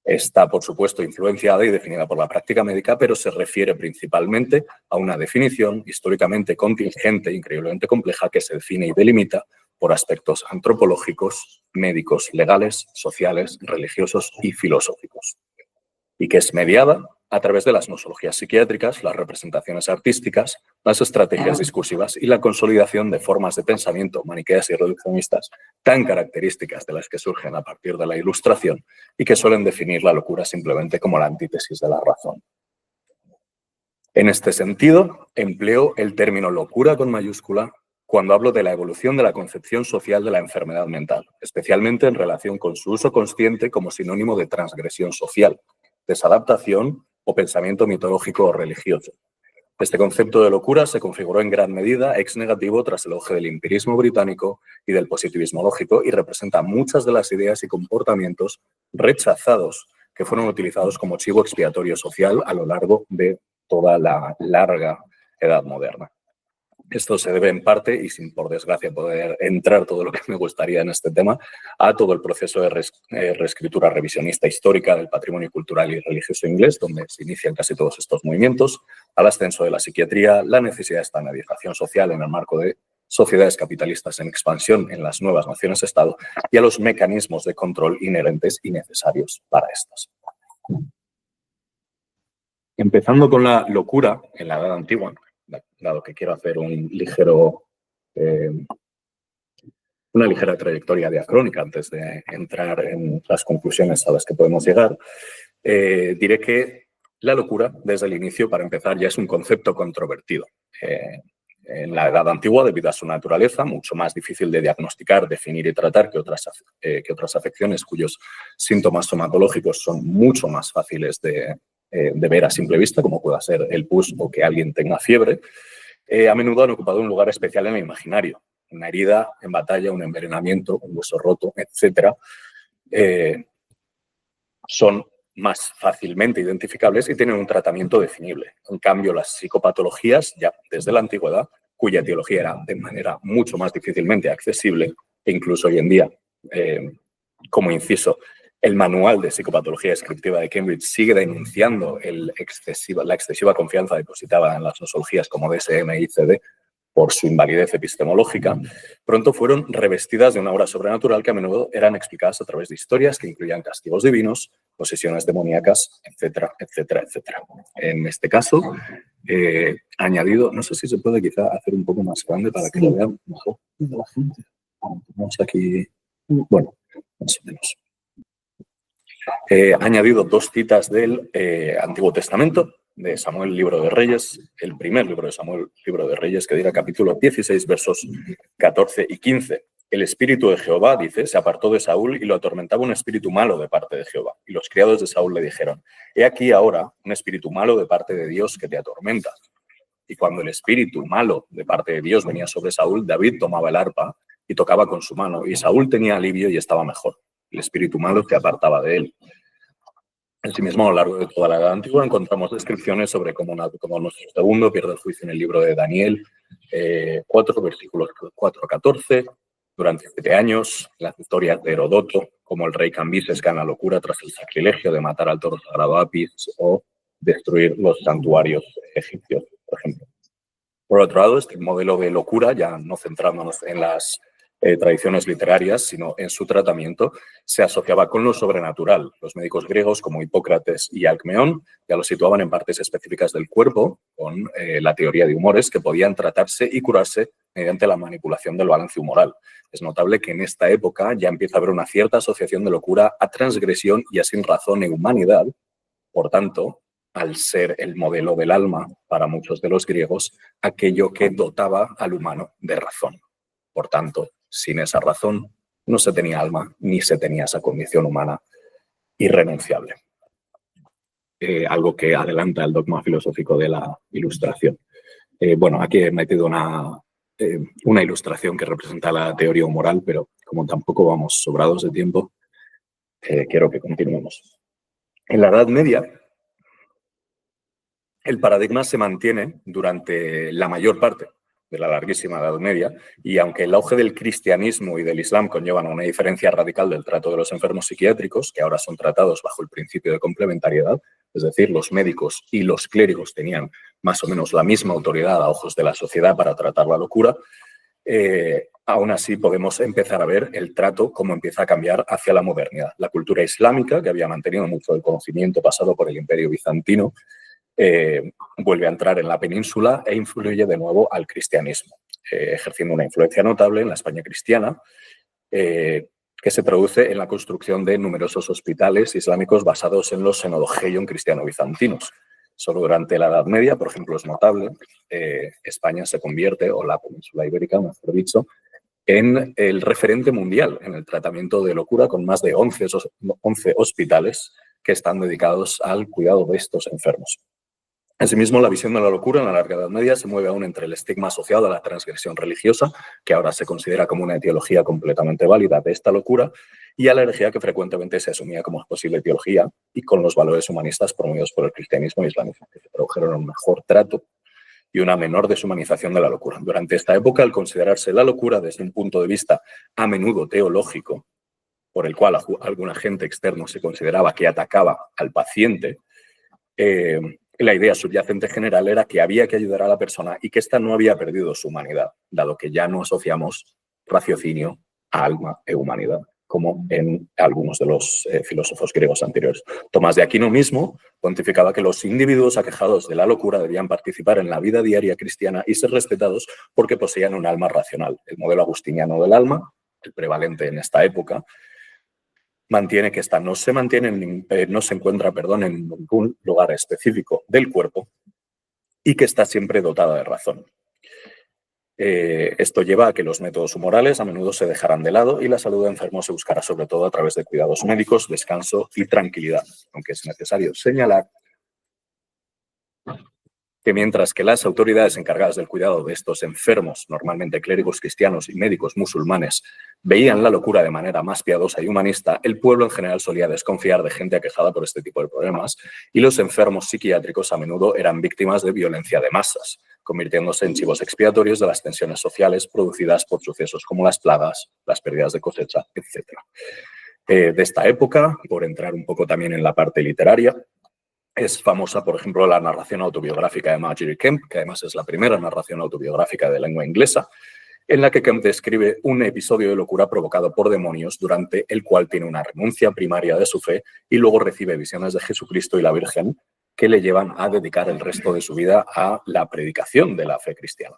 está, por supuesto, influenciada y definida por la práctica médica, pero se refiere principalmente a una definición históricamente contingente, increíblemente compleja, que se define y delimita por aspectos antropológicos, médicos, legales, sociales, religiosos y filosóficos, y que es mediada a través de las nosologías psiquiátricas, las representaciones artísticas, las estrategias discursivas y la consolidación de formas de pensamiento maniqueas y reduccionistas tan características de las que surgen a partir de la Ilustración y que suelen definir la locura simplemente como la antítesis de la razón. En este sentido, empleo el término locura con mayúscula cuando hablo de la evolución de la concepción social de la enfermedad mental, especialmente en relación con su uso consciente como sinónimo de transgresión social, desadaptación o pensamiento mitológico o religioso. Este concepto de locura se configuró en gran medida ex negativo tras el auge del empirismo británico y del positivismo lógico y representa muchas de las ideas y comportamientos rechazados que fueron utilizados como chivo expiatorio social a lo largo de toda la larga Edad Moderna. Esto se debe en parte, y sin por desgracia poder entrar todo lo que me gustaría en este tema, a todo el proceso de reescritura revisionista histórica del patrimonio cultural y religioso inglés, donde se inician casi todos estos movimientos, al ascenso de la psiquiatría, la necesidad de estandarización social en el marco de sociedades capitalistas en expansión en las nuevas naciones-estado y a los mecanismos de control inherentes y necesarios para estas. Empezando con la locura en la Edad Antigua, dado que quiero hacer una ligera trayectoria diacrónica antes de entrar en las conclusiones a las que podemos llegar, diré que la locura, desde el inicio, para empezar, ya es un concepto controvertido. En la Edad Antigua, debido a su naturaleza, mucho más difícil de diagnosticar, definir y tratar que otras afecciones cuyos síntomas somatológicos son mucho más fáciles de ver a simple vista, como pueda ser el pus o que alguien tenga fiebre, a menudo han ocupado un lugar especial en el imaginario. Una herida en batalla, un envenenamiento, un hueso roto, etc., son más fácilmente identificables y tienen un tratamiento definible. En cambio, las psicopatologías, ya desde la antigüedad, cuya etiología era de manera mucho más difícilmente accesible, e incluso hoy en día, como inciso, el manual de psicopatología descriptiva de Cambridge sigue denunciando la excesiva confianza depositada en las nosologías como DSM y ICD por su invalidez epistemológica, pronto fueron revestidas de una aura sobrenatural que a menudo eran explicadas a través de historias que incluían castigos divinos, posesiones demoníacas, etcétera, etcétera, etcétera. En este caso, añadido, no sé si se puede quizá hacer un poco más grande para que lo vean mejor la gente. Vamos aquí, bueno, más o menos. Añadido dos citas del Antiguo Testamento, de Samuel, libro de Reyes, el primer libro de Samuel, libro de Reyes, que dirá capítulo 16, versos 14 y 15. El espíritu de Jehová, dice, se apartó de Saúl y lo atormentaba un espíritu malo de parte de Jehová. Y los criados de Saúl le dijeron, he aquí ahora un espíritu malo de parte de Dios que te atormenta. Y cuando el espíritu malo de parte de Dios venía sobre Saúl, David tomaba el arpa y tocaba con su mano, y Saúl tenía alivio y estaba mejor. El espíritu malo se apartaba de él. Asimismo, a lo largo de toda la Edad Antigua encontramos descripciones sobre cómo nuestro segundo pierde el juicio en el libro de Daniel 4, versículos 4 a 14, durante 7 años, las historias de Herodoto, como el rey Cambises gana locura tras el sacrilegio de matar al toro sagrado Apis o destruir los santuarios egipcios, por ejemplo. Por otro lado, este modelo de locura, ya no centrándonos en las tradiciones literarias, sino en su tratamiento, se asociaba con lo sobrenatural. Los médicos griegos, como Hipócrates y Alcmeón, ya lo situaban en partes específicas del cuerpo, con la teoría de humores, que podían tratarse y curarse mediante la manipulación del balance humoral. Es notable que en esta época ya empieza a haber una cierta asociación de locura a transgresión y a sin razón en humanidad. Por tanto, al ser el modelo del alma para muchos de los griegos, aquello que dotaba al humano de razón. Por tanto, sin esa razón no se tenía alma ni se tenía esa condición humana irrenunciable. Algo que adelanta el dogma filosófico de la Ilustración. Bueno, aquí he metido una ilustración que representa la teoría humoral, pero como tampoco vamos sobrados de tiempo, quiero que continuemos. En la Edad Media, el paradigma se mantiene durante la mayor parte de la larguísima Edad Media, y aunque el auge del cristianismo y del islam conllevan una diferencia radical del trato de los enfermos psiquiátricos, que ahora son tratados bajo el principio de complementariedad, es decir, los médicos y los clérigos tenían más o menos la misma autoridad a ojos de la sociedad para tratar la locura, aún así podemos empezar a ver el trato cómo empieza a cambiar hacia la modernidad. La cultura islámica, que había mantenido mucho el conocimiento pasado por el Imperio Bizantino, vuelve a entrar en la península e influye de nuevo al cristianismo, ejerciendo una influencia notable en la España cristiana, que se traduce en la construcción de numerosos hospitales islámicos basados en los Xenodogeion cristiano-bizantinos. Solo durante la Edad Media, por ejemplo, es notable, España se convierte, o la península ibérica, mejor dicho, en el referente mundial en el tratamiento de locura, con más de 11 hospitales que están dedicados al cuidado de estos enfermos. Asimismo, la visión de la locura en la larga Edad Media se mueve aún entre el estigma asociado a la transgresión religiosa, que ahora se considera como una etiología completamente válida de esta locura, y a la herejía que frecuentemente se asumía como posible etiología, y con los valores humanistas promovidos por el cristianismo islámico, que se produjeron un mejor trato y una menor deshumanización de la locura. Durante esta época, al considerarse la locura desde un punto de vista a menudo teológico, por el cual algún agente externo se consideraba que atacaba al paciente, La idea subyacente general era que había que ayudar a la persona y que ésta no había perdido su humanidad, dado que ya no asociamos raciocinio a alma e humanidad, como en algunos de los filósofos griegos anteriores. Tomás de Aquino mismo pontificaba que los individuos aquejados de la locura debían participar en la vida diaria cristiana y ser respetados porque poseían un alma racional. El modelo agustiniano del alma, el prevalente en esta época, mantiene que esta no se encuentra en ningún lugar específico del cuerpo y que está siempre dotada de razón. Esto lleva a que los métodos humorales a menudo se dejarán de lado y la salud de enfermos se buscará sobre todo a través de cuidados médicos, descanso y tranquilidad, aunque es necesario señalar que mientras que las autoridades encargadas del cuidado de estos enfermos, normalmente clérigos cristianos y médicos musulmanes, veían la locura de manera más piadosa y humanista, el pueblo en general solía desconfiar de gente aquejada por este tipo de problemas y los enfermos psiquiátricos a menudo eran víctimas de violencia de masas, convirtiéndose en chivos expiatorios de las tensiones sociales producidas por sucesos como las plagas, las pérdidas de cosecha, etc. De esta época, por entrar un poco también en la parte literaria, es famosa, por ejemplo, la narración autobiográfica de Margery Kempe, que además es la primera narración autobiográfica de lengua inglesa, en la que Kempe describe un episodio de locura provocado por demonios durante el cual tiene una renuncia primaria de su fe y luego recibe visiones de Jesucristo y la Virgen que le llevan a dedicar el resto de su vida a la predicación de la fe cristiana.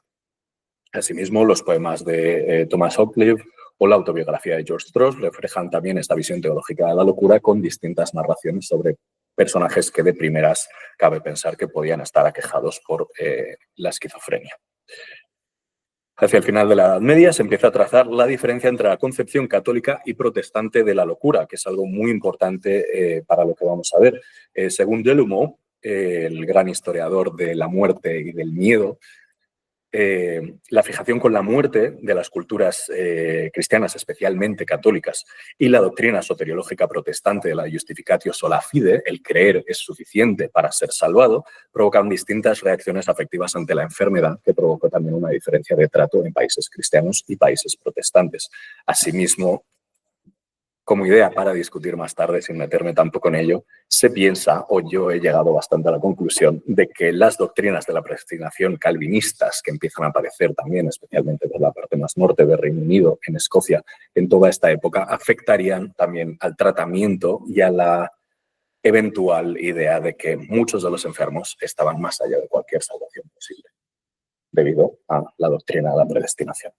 Asimismo, los poemas de Thomas Occleve o la autobiografía de George Stross reflejan también esta visión teológica de la locura con distintas narraciones sobre personajes que de primeras cabe pensar que podían estar aquejados por la esquizofrenia. Hacia el final de la Edad Media se empieza a trazar la diferencia entre la concepción católica y protestante de la locura, que es algo muy importante para lo que vamos a ver. Según Delumeau, el gran historiador de la muerte y del miedo, la fijación con la muerte de las culturas cristianas, especialmente católicas, y la doctrina soteriológica protestante de la justificatio sola fide, el creer es suficiente para ser salvado, provocan distintas reacciones afectivas ante la enfermedad, que provocó también una diferencia de trato en países cristianos y países protestantes. Asimismo, como idea para discutir más tarde, sin meterme tampoco en ello, se piensa, o yo he llegado bastante a la conclusión, de que las doctrinas de la predestinación calvinistas que empiezan a aparecer también, especialmente por la parte más norte del Reino Unido, en Escocia, en toda esta época, afectarían también al tratamiento y a la eventual idea de que muchos de los enfermos estaban más allá de cualquier salvación posible, debido a la doctrina de la predestinación.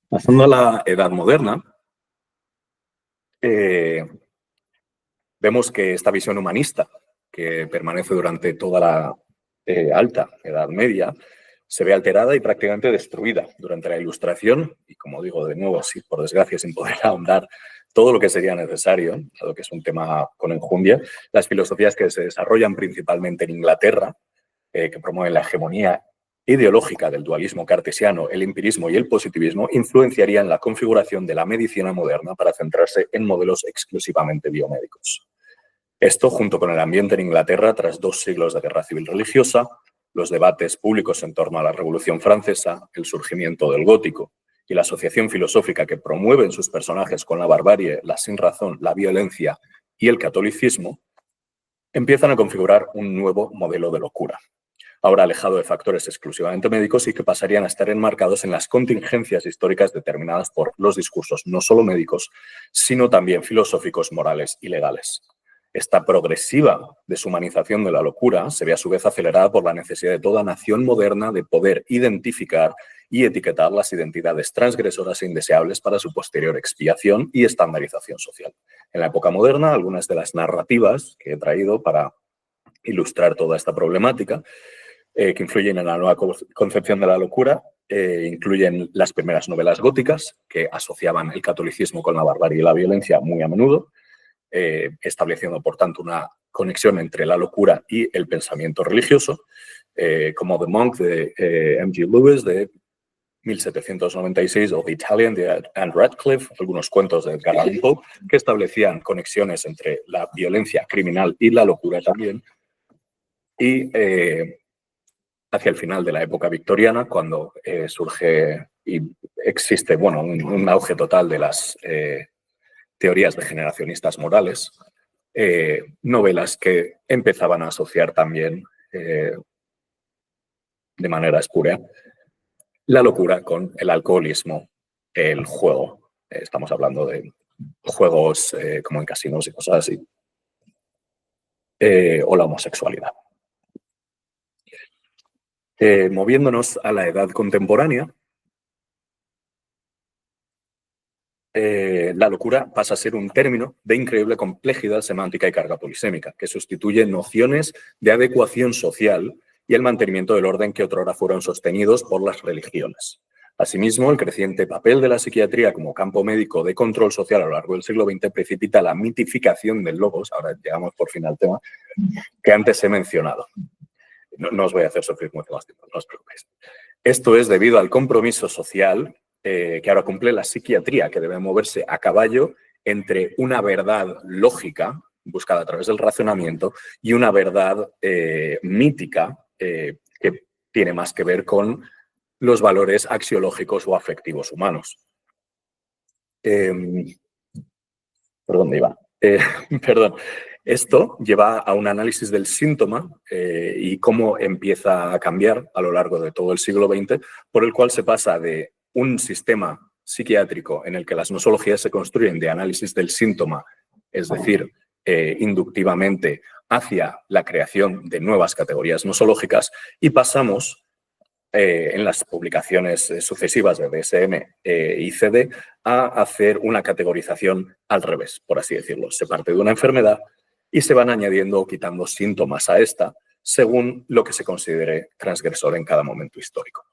Pasando a la Edad Moderna, vemos que esta visión humanista, que permanece durante toda la alta Edad Media, se ve alterada y prácticamente destruida durante la Ilustración, y como digo de nuevo, sí, por desgracia, sin poder ahondar todo lo que sería necesario, dado que es un tema con enjundia, las filosofías que se desarrollan principalmente en Inglaterra, que promueven la hegemonía ideológica del dualismo cartesiano, el empirismo y el positivismo, influenciarían la configuración de la medicina moderna para centrarse en modelos exclusivamente biomédicos. Esto, junto con el ambiente en Inglaterra tras 2 siglos de guerra civil religiosa, los debates públicos en torno a la Revolución Francesa, el surgimiento del gótico y la asociación filosófica que promueven sus personajes con la barbarie, la sinrazón, la violencia y el catolicismo, empiezan a configurar un nuevo modelo de locura, ahora alejado de factores exclusivamente médicos y que pasarían a estar enmarcados en las contingencias históricas determinadas por los discursos no solo médicos, sino también filosóficos, morales y legales. Esta progresiva deshumanización de la locura se ve a su vez acelerada por la necesidad de toda nación moderna de poder identificar y etiquetar las identidades transgresoras e indeseables para su posterior expiación y estandarización social. En la época moderna, algunas de las narrativas que he traído para ilustrar toda esta problemática que influyen en la nueva concepción de la locura, incluyen las primeras novelas góticas, que asociaban el catolicismo con la barbarie y la violencia muy a menudo, estableciendo, por tanto, una conexión entre la locura y el pensamiento religioso, como The Monk de M.G. Lewis de 1796 o The Italian de Anne Radcliffe, algunos cuentos de Edgar Allan Poe, que establecían conexiones entre la violencia criminal y la locura también, y hacia el final de la época victoriana, cuando surge y existe un auge total de las teorías degeneracionistas morales, novelas que empezaban a asociar también de manera espúrea la locura con el alcoholismo, el juego. Estamos hablando de juegos como en casinos y cosas así. O la homosexualidad. Moviéndonos a la edad contemporánea, la locura pasa a ser un término de increíble complejidad semántica y carga polisémica, que sustituye nociones de adecuación social y el mantenimiento del orden que otrora fueron sostenidos por las religiones. Asimismo, el creciente papel de la psiquiatría como campo médico de control social a lo largo del siglo XX precipita la mitificación del logos, ahora llegamos por fin al tema, que antes he mencionado. No os voy a hacer sufrir mucho más tiempo, no os preocupéis. Esto es debido al compromiso social que ahora cumple la psiquiatría, que debe moverse a caballo entre una verdad lógica, buscada a través del razonamiento, y una verdad mítica, que tiene más que ver con los valores axiológicos o afectivos humanos. ¿Por dónde iba? Perdón. Esto lleva a un análisis del síntoma y cómo empieza a cambiar a lo largo de todo el siglo XX, por el cual se pasa de un sistema psiquiátrico en el que las nosologías se construyen de análisis del síntoma, es decir, inductivamente, hacia la creación de nuevas categorías nosológicas, y pasamos en las publicaciones sucesivas de DSM y CD a hacer una categorización al revés, por así decirlo. Se parte de una enfermedad y se van añadiendo o quitando síntomas a esta según lo que se considere transgresor en cada momento histórico.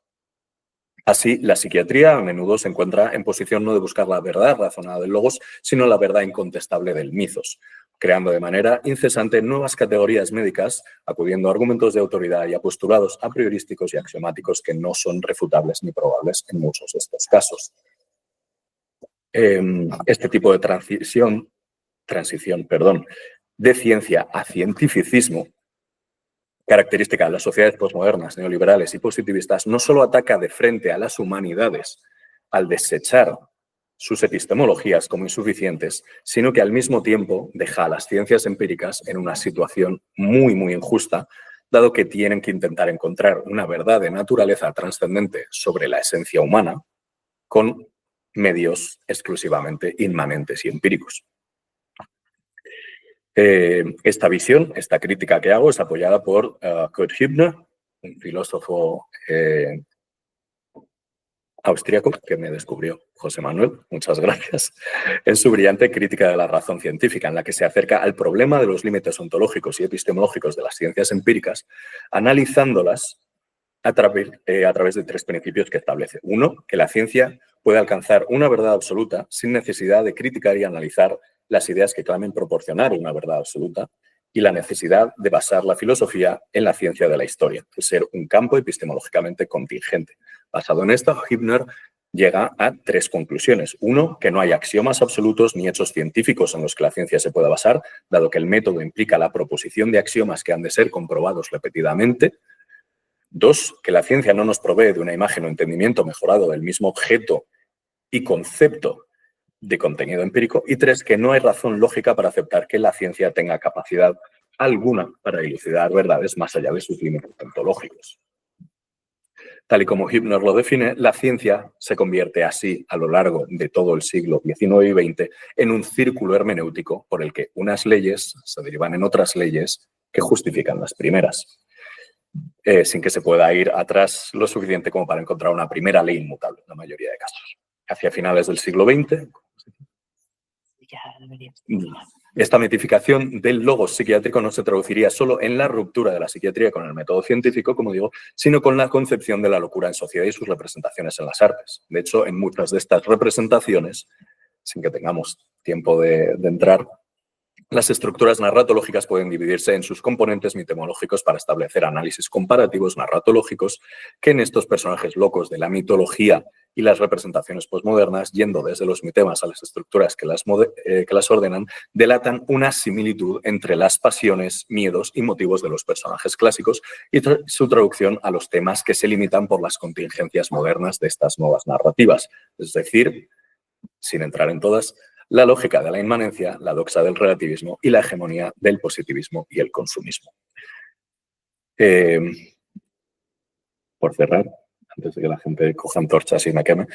Así, la psiquiatría a menudo se encuentra en posición no de buscar la verdad razonada del logos, sino la verdad incontestable del mitos, creando de manera incesante nuevas categorías médicas, acudiendo a argumentos de autoridad y a postulados a priorísticos y axiomáticos que no son refutables ni probables en muchos de estos casos. Este tipo de transición, de ciencia a cientificismo, característica de las sociedades posmodernas, neoliberales y positivistas, no solo ataca de frente a las humanidades al desechar sus epistemologías como insuficientes, sino que al mismo tiempo deja a las ciencias empíricas en una situación muy, muy injusta, dado que tienen que intentar encontrar una verdad de naturaleza trascendente sobre la esencia humana con medios exclusivamente inmanentes y empíricos. Esta visión, esta crítica que hago, es apoyada por Kurt Hübner, un filósofo austríaco que me descubrió José Manuel, muchas gracias, en su brillante crítica de la razón científica, en la que se acerca al problema de los límites ontológicos y epistemológicos de las ciencias empíricas, analizándolas a través de tres principios que establece. Uno, que la ciencia puede alcanzar una verdad absoluta sin necesidad de criticar y analizar las ideas que clamen proporcionar una verdad absoluta, y la necesidad de basar la filosofía en la ciencia de la historia, de ser un campo epistemológicamente contingente. Basado en esto, Hübner llega a tres conclusiones. Uno, que no hay axiomas absolutos ni hechos científicos en los que la ciencia se pueda basar, dado que el método implica la proposición de axiomas que han de ser comprobados repetidamente. Dos, que la ciencia no nos provee de una imagen o entendimiento mejorado del mismo objeto y concepto de contenido empírico. Y tres, que no hay razón lógica para aceptar que la ciencia tenga capacidad alguna para dilucidar verdades más allá de sus límites ontológicos. Tal y como Hübner lo define, la ciencia se convierte así a lo largo de todo el siglo XIX y XX en un círculo hermenéutico por el que unas leyes se derivan en otras leyes que justifican las primeras, sin que se pueda ir atrás lo suficiente como para encontrar una primera ley inmutable en la mayoría de casos. Hacia finales del siglo XX, esta mitificación del logos psiquiátrico no se traduciría solo en la ruptura de la psiquiatría con el método científico, como digo, sino con la concepción de la locura en sociedad y sus representaciones en las artes. De hecho, en muchas de estas representaciones, sin que tengamos tiempo de entrar, las estructuras narratológicas pueden dividirse en sus componentes mitemológicos para establecer análisis comparativos narratológicos que en estos personajes locos de la mitología y las representaciones posmodernas, yendo desde los mitemas a las estructuras que las ordenan, delatan una similitud entre las pasiones, miedos y motivos de los personajes clásicos y su traducción a los temas que se limitan por las contingencias modernas de estas nuevas narrativas. Es decir, sin entrar en todas, la lógica de la inmanencia, la doxa del relativismo y la hegemonía del positivismo y el consumismo. Por cerrar, antes de que la gente coja antorchas y me queme,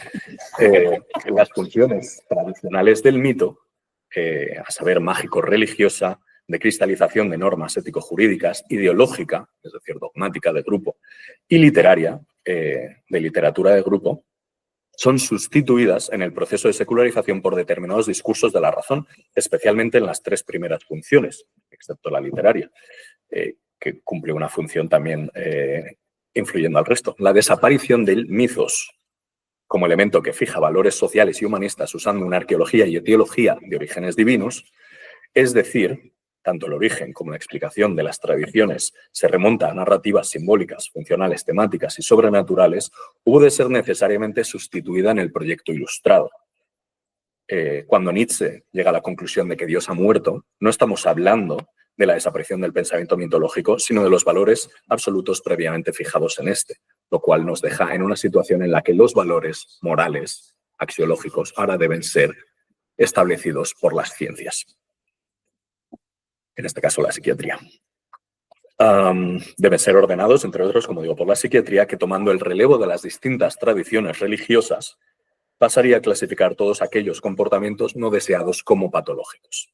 las funciones tradicionales del mito, a saber, mágico-religiosa, de cristalización de normas ético-jurídicas, ideológica, es decir, dogmática de grupo, y literaria, de literatura de grupo, son sustituidas en el proceso de secularización por determinados discursos de la razón, especialmente en las tres primeras funciones, excepto la literaria, que cumple una función también influyendo al resto. La desaparición del mitos como elemento que fija valores sociales y humanistas usando una arqueología y etiología de orígenes divinos, es decir, tanto el origen como la explicación de las tradiciones se remonta a narrativas simbólicas, funcionales, temáticas y sobrenaturales, hubo de ser necesariamente sustituida en el proyecto ilustrado. Cuando Nietzsche llega a la conclusión de que Dios ha muerto, no estamos hablando de la desaparición del pensamiento mitológico, sino de los valores absolutos previamente fijados en este, lo cual nos deja en una situación en la que los valores morales, axiológicos, ahora deben ser establecidos por las ciencias. En este caso, la psiquiatría. Deben ser ordenados, entre otros, como digo, por la psiquiatría, que tomando el relevo de las distintas tradiciones religiosas, pasaría a clasificar todos aquellos comportamientos no deseados como patológicos.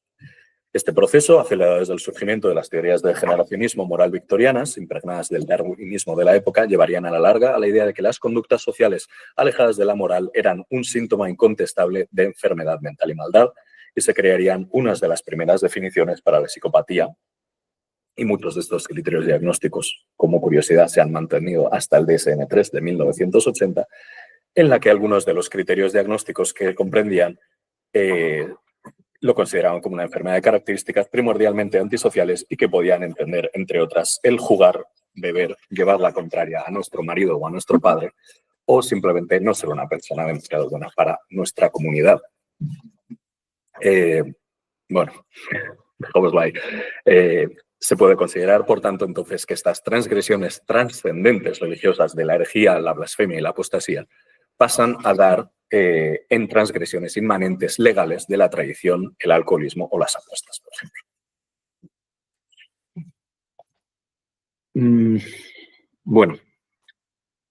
Este proceso, acelerado desde el surgimiento de las teorías de generacionismo moral victorianas, impregnadas del darwinismo de la época, llevarían a la larga a la idea de que las conductas sociales alejadas de la moral eran un síntoma incontestable de enfermedad mental y maldad, y se crearían unas de las primeras definiciones para la psicopatía. Y muchos de estos criterios diagnósticos, como curiosidad, se han mantenido hasta el DSM-3 de 1980, en la que algunos de los criterios diagnósticos que comprendían lo consideraban como una enfermedad de características primordialmente antisociales y que podían entender, entre otras, el jugar, beber, llevar la contraria a nuestro marido o a nuestro padre, o simplemente no ser una persona demasiado buena para nuestra comunidad. Bueno, dejámoslo ahí. Se puede considerar, por tanto, entonces, que estas transgresiones trascendentes religiosas de la herejía, la blasfemia y la apostasía pasan a dar en transgresiones inmanentes legales de la tradición, el alcoholismo o las apuestas, por ejemplo. Bueno,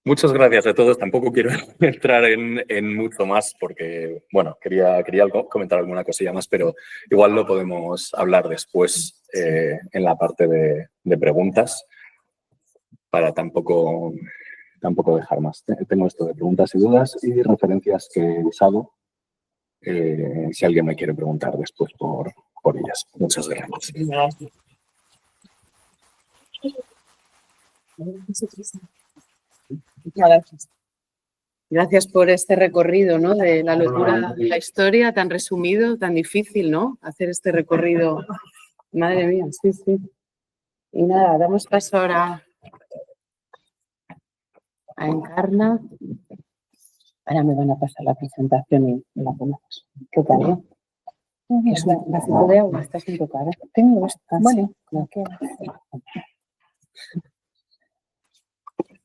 muchas gracias a todos. Tampoco quiero entrar en mucho más porque, bueno, quería comentar alguna cosilla más, pero igual lo podemos hablar después en la parte de preguntas para tampoco dejar más. Tengo esto de preguntas y dudas y referencias que he usado. Si alguien me quiere preguntar después por ellas. Muchas gracias. Gracias por este recorrido, ¿no? De la lectura de la historia, tan resumido, tan difícil, ¿no? Hacer este recorrido. Madre mía, sí, sí. Y nada, damos paso ahora a Encarna. Ahora me van a pasar la presentación y la ponemos. ¿Qué tal, no? ¿Es un vasito de agua? ¿Estás un poco? Tengo esta. Bueno,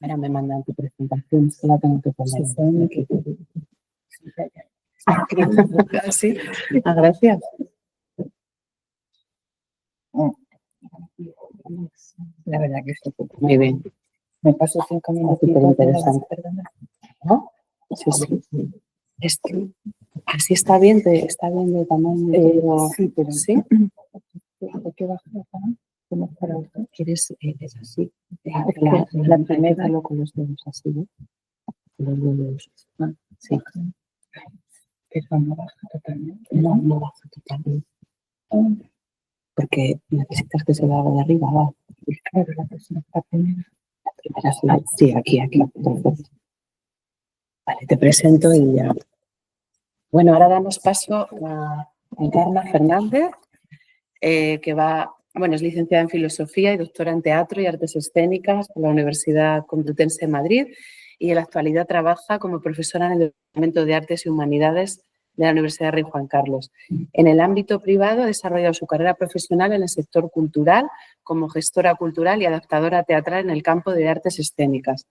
ahora me mandan tu presentación, se la tengo que poner. Sí. Ah, gracias. La verdad que estoy muy bien. Me paso 5 minutos. Súper interesante. ¿No? Sí, sí. Así está bien de tamaño. Sí, pero sí. ¿De qué baja el tamaño? ¿Cómo para usted? ¿Quieres? Es así. La primera lo con los dedos así, ¿no? Los dedos. Ah, sí. Pero no baja totalmente. No baja totalmente. Porque necesitas que se lo haga de arriba, ¿va? Claro, la persona está primera. La primera slide. Sí, aquí. Perfecto. Vale, te presento y ya. Bueno, ahora damos paso a Encarna Fernández, que es licenciada en Filosofía y doctora en Teatro y Artes Escénicas por la Universidad Complutense de Madrid y en la actualidad trabaja como profesora en el Departamento de Artes y Humanidades de la Universidad Rey Juan Carlos. En el ámbito privado ha desarrollado su carrera profesional en el sector cultural como gestora cultural y adaptadora teatral en el campo de artes escénicas.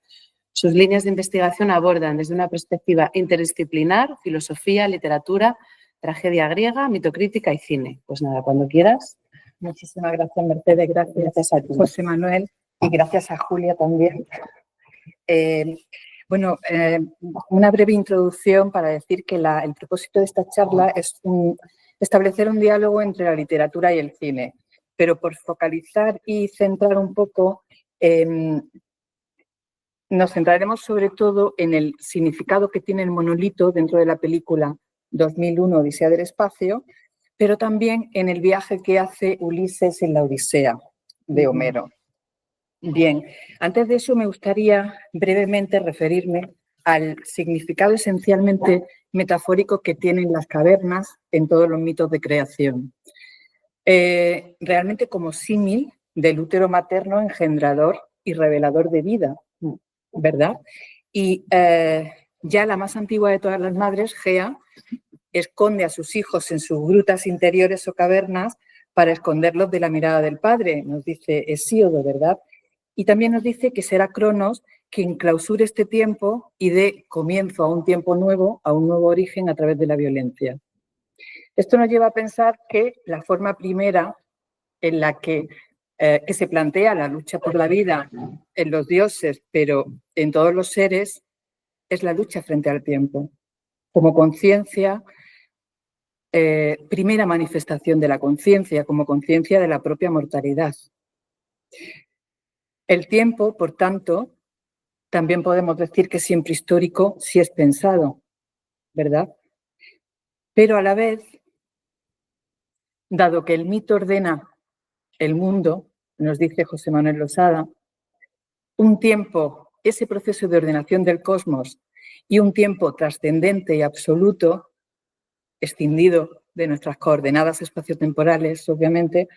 Sus líneas de investigación abordan desde una perspectiva interdisciplinar, filosofía, literatura, tragedia griega, mitocrítica y cine. Pues nada, cuando quieras. Muchísimas gracias, Mercedes. Gracias a ti. José Manuel, y gracias a Julia también. Una breve introducción para decir que el propósito de esta charla es establecer un diálogo entre la literatura y el cine, pero por focalizar y centrar un poco, nos centraremos sobre todo en el significado que tiene el monolito dentro de la película 2001, Odisea del Espacio, pero también en el viaje que hace Ulises en la Odisea de Homero. Bien, antes de eso me gustaría brevemente referirme al significado esencialmente metafórico que tienen las cavernas en todos los mitos de creación. Realmente como símil del útero materno engendrador y revelador de vida, ¿verdad? Y ya la más antigua de todas las madres, Gea, esconde a sus hijos en sus grutas interiores o cavernas para esconderlos de la mirada del padre, nos dice Hesíodo, ¿verdad? Y también nos dice que será Cronos quien clausure este tiempo y dé comienzo a un tiempo nuevo, a un nuevo origen a través de la violencia. Esto nos lleva a pensar que la forma primera en la que se plantea la lucha por la vida en los dioses, pero en todos los seres, es la lucha frente al tiempo. Como conciencia, primera manifestación de la conciencia, como conciencia de la propia mortalidad. El tiempo, por tanto, también podemos decir que es siempre histórico si es pensado, ¿verdad? Pero a la vez, dado que el mito ordena el mundo, nos dice José Manuel Losada, un tiempo, ese proceso de ordenación del cosmos y un tiempo trascendente y absoluto, escindido de nuestras coordenadas espaciotemporales, obviamente,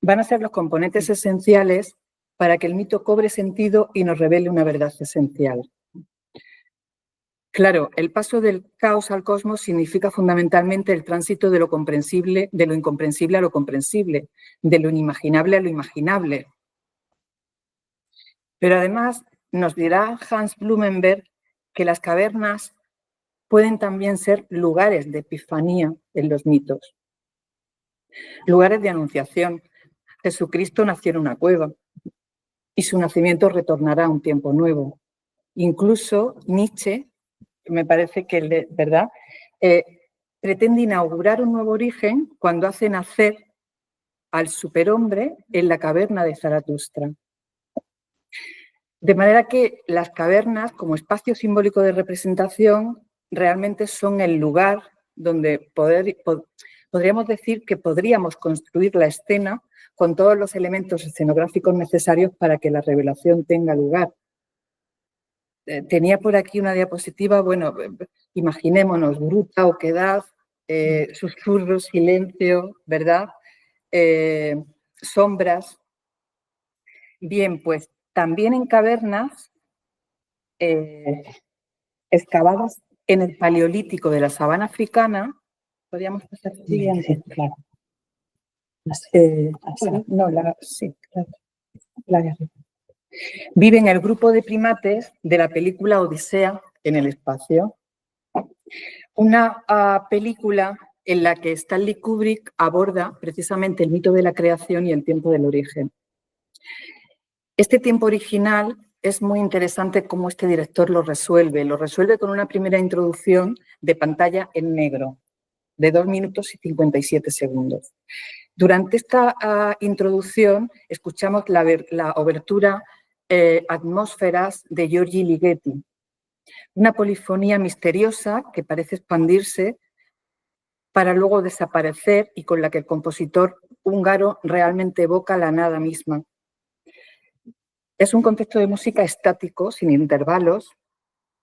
van a ser los componentes esenciales para que el mito cobre sentido y nos revele una verdad esencial. Claro, el paso del caos al cosmos significa fundamentalmente el tránsito de lo comprensible, de lo incomprensible a lo comprensible, de lo inimaginable a lo imaginable. Pero además nos dirá Hans Blumenberg que las cavernas pueden también ser lugares de epifanía en los mitos, lugares de anunciación. Jesucristo nació en una cueva y su nacimiento retornará a un tiempo nuevo. Incluso Nietzsche, me parece que, ¿verdad?, pretende inaugurar un nuevo origen cuando hace nacer al superhombre en la caverna de Zaratustra. De manera que las cavernas, como espacio simbólico de representación, realmente son el lugar donde podríamos decir que podríamos construir la escena con todos los elementos escenográficos necesarios para que la revelación tenga lugar. Tenía por aquí una diapositiva, bueno, imaginémonos, gruta, oquedad, susurros, silencio, ¿verdad? Sombras. Bien, pues también en cavernas excavadas en el Paleolítico de la sabana africana, podríamos pasar siguiente. Claro. Viven el grupo de primates de la película Odisea en el espacio. Una película en la que Stanley Kubrick aborda precisamente el mito de la creación y el tiempo del origen. Este tiempo original es muy interesante cómo este director lo resuelve con una primera introducción de pantalla en negro, de 2 minutos y 57 segundos. Durante esta introducción escuchamos la obertura Atmósferas de György Ligeti, una polifonía misteriosa que parece expandirse para luego desaparecer y con la que el compositor húngaro realmente evoca la nada misma. Es un contexto de música estático, sin intervalos,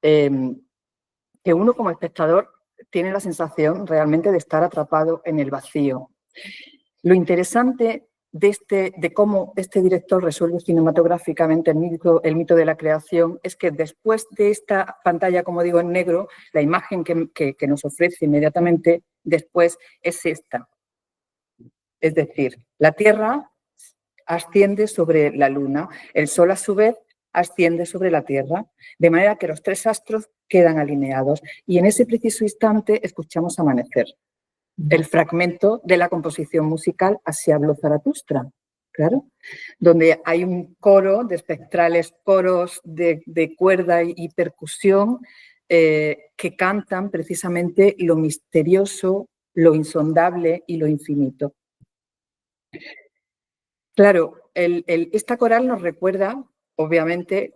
que uno como espectador tiene la sensación realmente de estar atrapado en el vacío. Lo interesante de cómo este director resuelve cinematográficamente el mito de la creación es que después de esta pantalla, como digo, en negro, la imagen que nos ofrece inmediatamente después es esta. Es decir, la Tierra asciende sobre la Luna, el Sol a su vez asciende sobre la Tierra, de manera que los 3 astros quedan alineados y en ese preciso instante escuchamos amanecer. el fragmento de la composición musical Así habló Zaratustra, claro, donde hay un coro de espectrales coros de cuerda y percusión que cantan precisamente lo misterioso, lo insondable y lo infinito. Claro, esta coral nos recuerda, obviamente,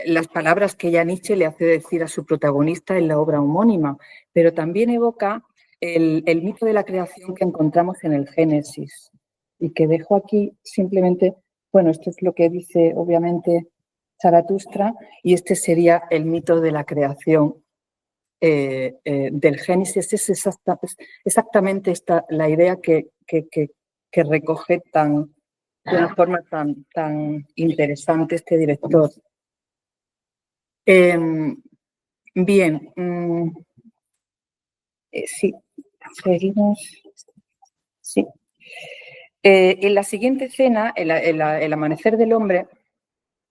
las palabras que ya Nietzsche le hace decir a su protagonista en la obra homónima, pero también evoca el mito de la creación que encontramos en el Génesis y que dejo aquí simplemente, bueno, esto es lo que dice obviamente Zaratustra y este sería el mito de la creación del Génesis. Es exactamente la idea que recoge de una forma tan interesante este director. Bien, sí, seguimos. Sí. En la siguiente escena, el amanecer del hombre,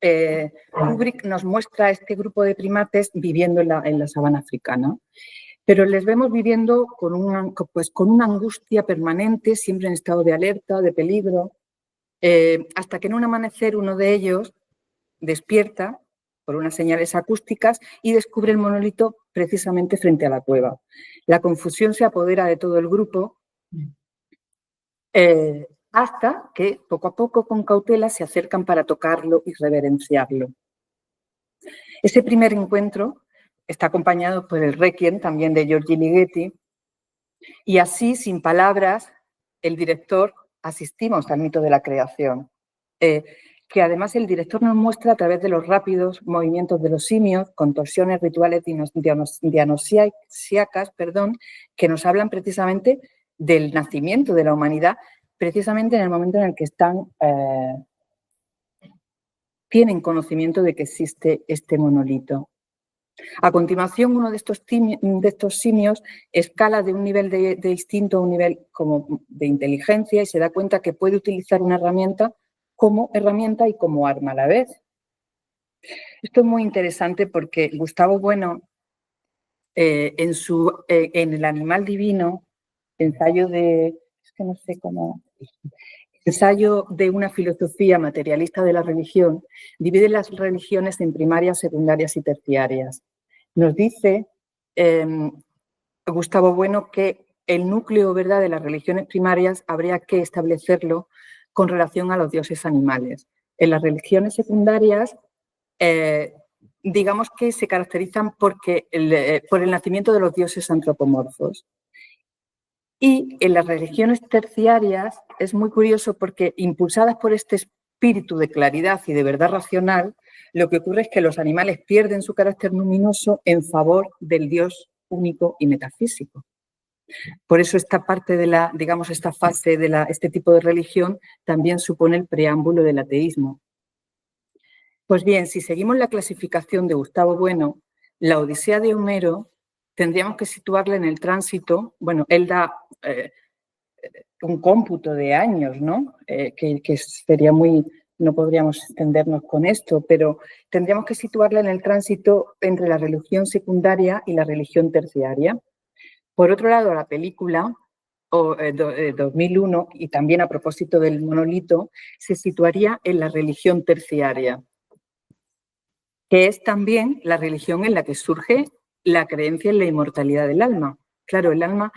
Kubrick nos muestra a este grupo de primates viviendo en la sabana africana, pero les vemos viviendo con una angustia permanente, siempre en estado de alerta, de peligro, hasta que en un amanecer uno de ellos despierta por unas señales acústicas y descubre el monolito precisamente frente a la cueva. La confusión se apodera de todo el grupo hasta que poco a poco, con cautela, se acercan para tocarlo y reverenciarlo. Ese primer encuentro está acompañado por el Requiem, también de Giorgi Ligeti, y así, sin palabras, el director asistimos al mito de la creación, que además el director nos muestra a través de los rápidos movimientos de los simios, contorsiones rituales dianosiacas, que nos hablan precisamente del nacimiento de la humanidad, precisamente en el momento en el que tienen conocimiento de que existe este monolito. A continuación, uno de estos simios escala de un nivel de instinto a un nivel como de inteligencia y se da cuenta que puede utilizar una herramienta como herramienta y como arma a la vez. Esto es muy interesante porque Gustavo Bueno, en El animal divino, ensayo de una filosofía materialista de la religión, divide las religiones en primarias, secundarias y terciarias. Nos dice Gustavo Bueno que el núcleo, ¿verdad?, de las religiones primarias habría que establecerlo con relación a los dioses animales. En las religiones secundarias, digamos que se caracterizan por el nacimiento de los dioses antropomorfos. Y en las religiones terciarias es muy curioso porque, impulsadas por este espíritu de claridad y de verdad racional, lo que ocurre es que los animales pierden su carácter luminoso en favor del Dios único y metafísico. Por eso esta parte esta fase de este tipo de religión también supone el preámbulo del ateísmo. Pues bien, si seguimos la clasificación de Gustavo Bueno, la Odisea de Homero tendríamos que situarla en el tránsito, bueno, él da un cómputo de años, ¿no? Que sería no podríamos extendernos con esto, pero tendríamos que situarla en el tránsito entre la religión secundaria y la religión terciaria. Por otro lado, la película 2001, y también a propósito del monolito, se situaría en la religión terciaria, que es también la religión en la que surge la creencia en la inmortalidad del alma. Claro, el alma,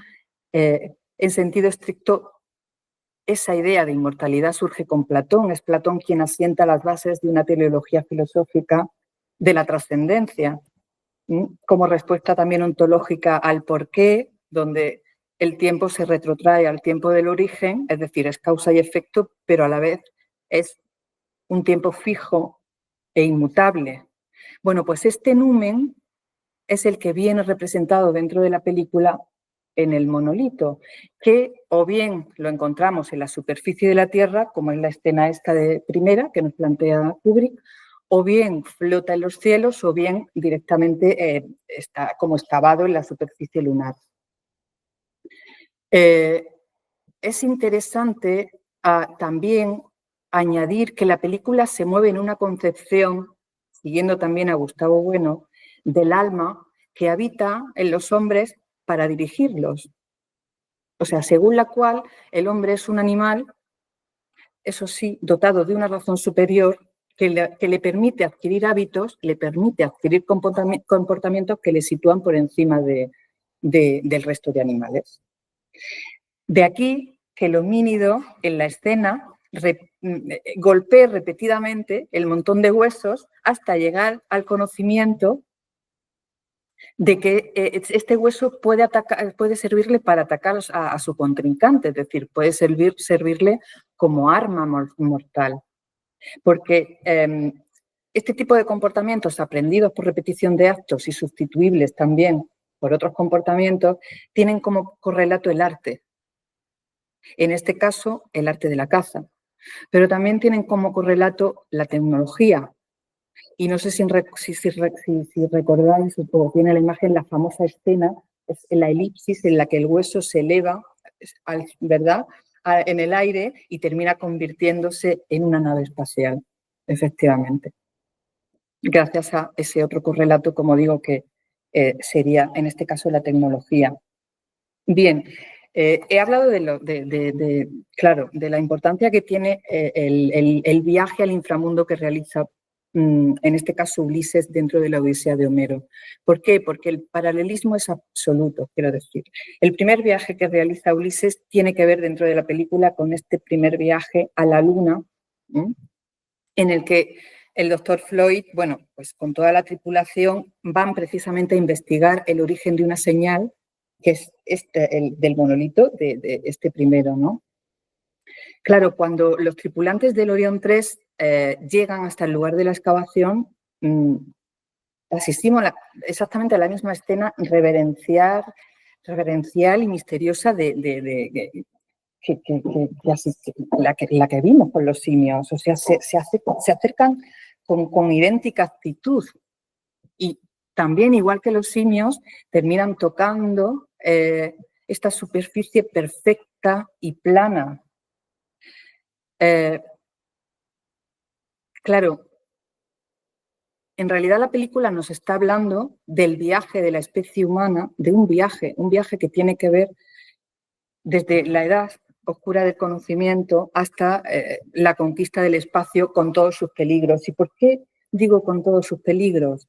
en sentido estricto, esa idea de inmortalidad surge con Platón. Es Platón quien asienta las bases de una teleología filosófica de la trascendencia, como respuesta también ontológica al porqué, donde el tiempo se retrotrae al tiempo del origen, es decir, es causa y efecto, pero a la vez es un tiempo fijo e inmutable. Bueno, pues este numen es el que viene representado dentro de la película en el monolito, que o bien lo encontramos en la superficie de la Tierra, como es la escena esta de primera que nos plantea Kubrick, o bien flota en los cielos, o bien directamente está como excavado en la superficie lunar. Es interesante también añadir que la película se mueve en una concepción, siguiendo también a Gustavo Bueno, del alma que habita en los hombres para dirigirlos. O sea, según la cual el hombre es un animal, eso sí, dotado de una razón superior que le permite adquirir hábitos, le permite adquirir comportamientos que le sitúan por encima del resto de animales. De aquí que el homínido en la escena golpee repetidamente el montón de huesos hasta llegar al conocimiento de que este hueso puede servirle para atacar a su contrincante, es decir, puede servirle como arma mortal. Porque este tipo de comportamientos aprendidos por repetición de actos y sustituibles también por otros comportamientos tienen como correlato el arte. En este caso, el arte de la caza. Pero también tienen como correlato la tecnología. Y no sé si recordáis o tiene la imagen la famosa escena, es la elipsis en la que el hueso se eleva, ¿verdad?, en el aire y termina convirtiéndose en una nave espacial, efectivamente. Gracias a ese otro correlato, como digo, que sería en este caso la tecnología. Bien, he hablado de la importancia que tiene el viaje al inframundo que realiza, en este caso, Ulises dentro de la Odisea de Homero. ¿Por qué? Porque el paralelismo es absoluto, quiero decir. El primer viaje que realiza Ulises tiene que ver dentro de la película con este primer viaje a la Luna, en el que el doctor Floyd, bueno, pues con toda la tripulación van precisamente a investigar el origen de una señal que es el del monolito de este primero, ¿no? Claro, cuando los tripulantes del Orión 3 llegan hasta el lugar de la excavación, asistimos exactamente a la misma escena reverencial y misteriosa la que vimos con los simios. O sea, se acercan con idéntica actitud y también, igual que los simios, terminan tocando esta superficie perfecta y plana. Claro, en realidad la película nos está hablando del viaje de la especie humana, de un viaje que tiene que ver desde la edad oscura del conocimiento hasta la conquista del espacio con todos sus peligros. ¿Y por qué digo con todos sus peligros?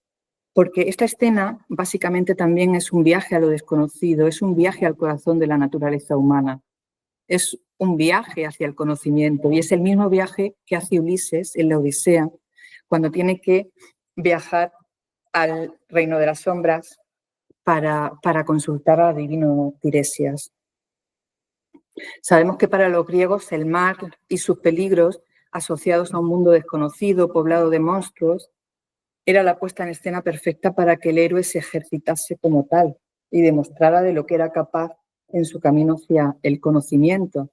Porque esta escena básicamente también es un viaje a lo desconocido, es un viaje al corazón de la naturaleza humana, es un viaje hacia el conocimiento y es el mismo viaje que hace Ulises en la Odisea cuando tiene que viajar al reino de las sombras para consultar al divino Tiresias. Sabemos que para los griegos el mar y sus peligros asociados a un mundo desconocido, poblado de monstruos, era la puesta en escena perfecta para que el héroe se ejercitase como tal y demostrara de lo que era capaz en su camino hacia el conocimiento.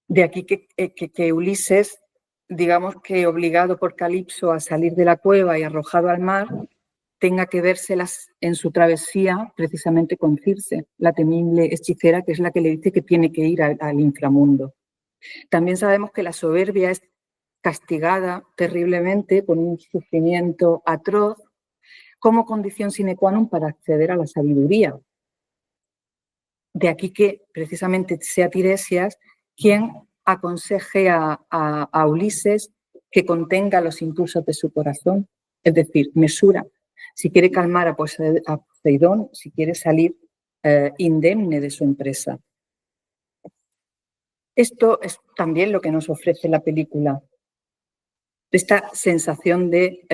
De aquí que Ulises, digamos que obligado por Calipso a salir de la cueva y arrojado al mar, tenga que vérselas en su travesía precisamente con Circe, la temible hechicera que es la que le dice que tiene que ir al inframundo. También sabemos que la soberbia es castigada terriblemente con un sufrimiento atroz como condición sine qua non para acceder a la sabiduría. De aquí que precisamente sea Tiresias quien aconseje a Ulises que contenga los impulsos de su corazón, es decir, mesura. Si quiere calmar a Poseidón, si quiere salir indemne de su empresa. Esto es también lo que nos ofrece la película. Esta sensación de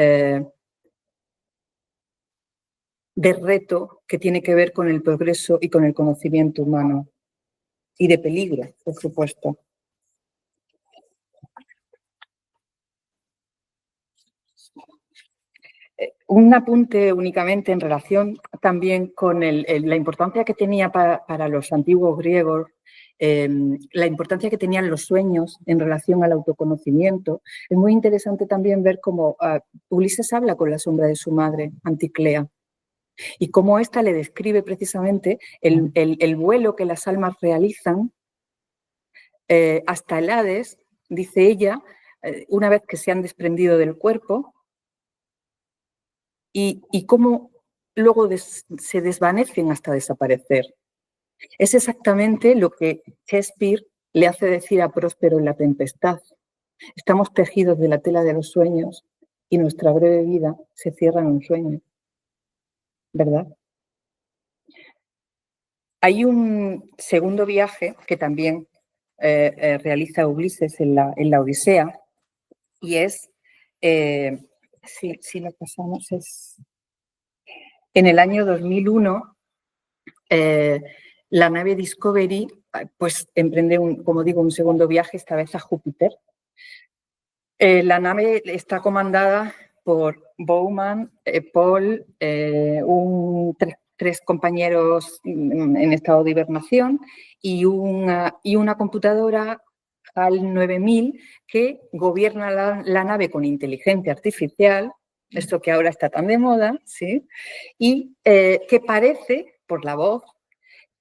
reto que tiene que ver con el progreso y con el conocimiento humano. Y de peligro, por supuesto. Un apunte únicamente en relación también con la importancia que tenía para los antiguos griegos, la importancia que tenían los sueños en relación al autoconocimiento. Es muy interesante también ver cómo Ulises habla con la sombra de su madre, Anticlea, y cómo ésta le describe precisamente el vuelo que las almas realizan hasta el Hades, dice ella, una vez que se han desprendido del cuerpo, y cómo luego se desvanecen hasta desaparecer. Es exactamente lo que Shakespeare le hace decir a Próspero en La Tempestad. Estamos tejidos de la tela de los sueños y nuestra breve vida se cierra en un sueño, ¿verdad? Hay un segundo viaje que también realiza Ulises en la Odisea y es, si lo pasamos, es en el año 2001, la nave Discovery pues emprende, como digo, un segundo viaje, esta vez a Júpiter. La nave está comandada por Bowman, Paul, tres compañeros en estado de hibernación y una computadora HAL 9000 que gobierna la nave con inteligencia artificial, esto que ahora está tan de moda, ¿sí? Y que parece, por la voz,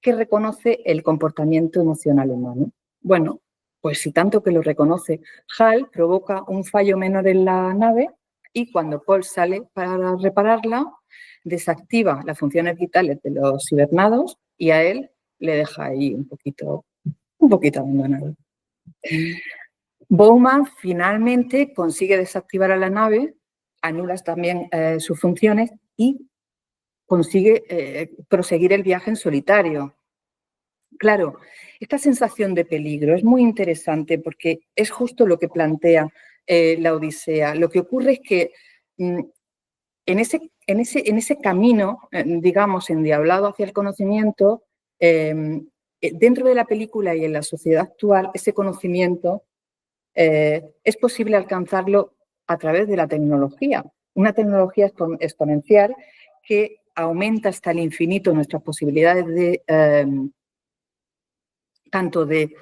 que reconoce el comportamiento emocional humano. Bueno, pues si tanto que lo reconoce, HAL provoca un fallo menor en la nave y cuando Paul sale para repararla, desactiva las funciones vitales de los hibernados y a él le deja ahí un poquito abandonado. Bowman finalmente consigue desactivar a la nave, anula también sus funciones y consigue proseguir el viaje en solitario. Claro, esta sensación de peligro es muy interesante porque es justo lo que plantea la Odisea. Lo que ocurre es que en ese camino, digamos, endiablado hacia el conocimiento, dentro de la película y en la sociedad actual, ese conocimiento es posible alcanzarlo a través de la tecnología. Una tecnología exponencial que aumenta hasta el infinito nuestras posibilidades de tanto de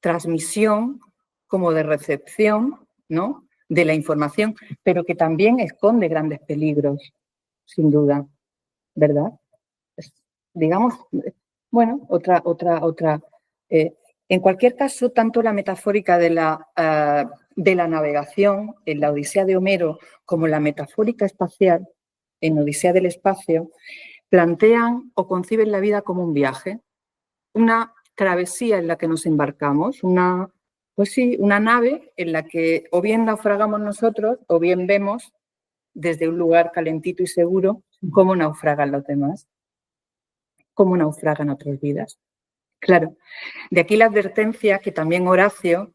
transmisión como de recepción, ¿no?, de la información, pero que también esconde grandes peligros, sin duda, ¿verdad? Digamos, bueno, otra. En cualquier caso, tanto la metafórica de la navegación en la Odisea de Homero como la metafórica espacial en Odisea del Espacio plantean o conciben la vida como un viaje, una travesía en la que nos embarcamos, una nave en la que o bien naufragamos nosotros o bien vemos desde un lugar calentito y seguro cómo naufragan los demás, cómo naufragan otras vidas. Claro, de aquí la advertencia que también Horacio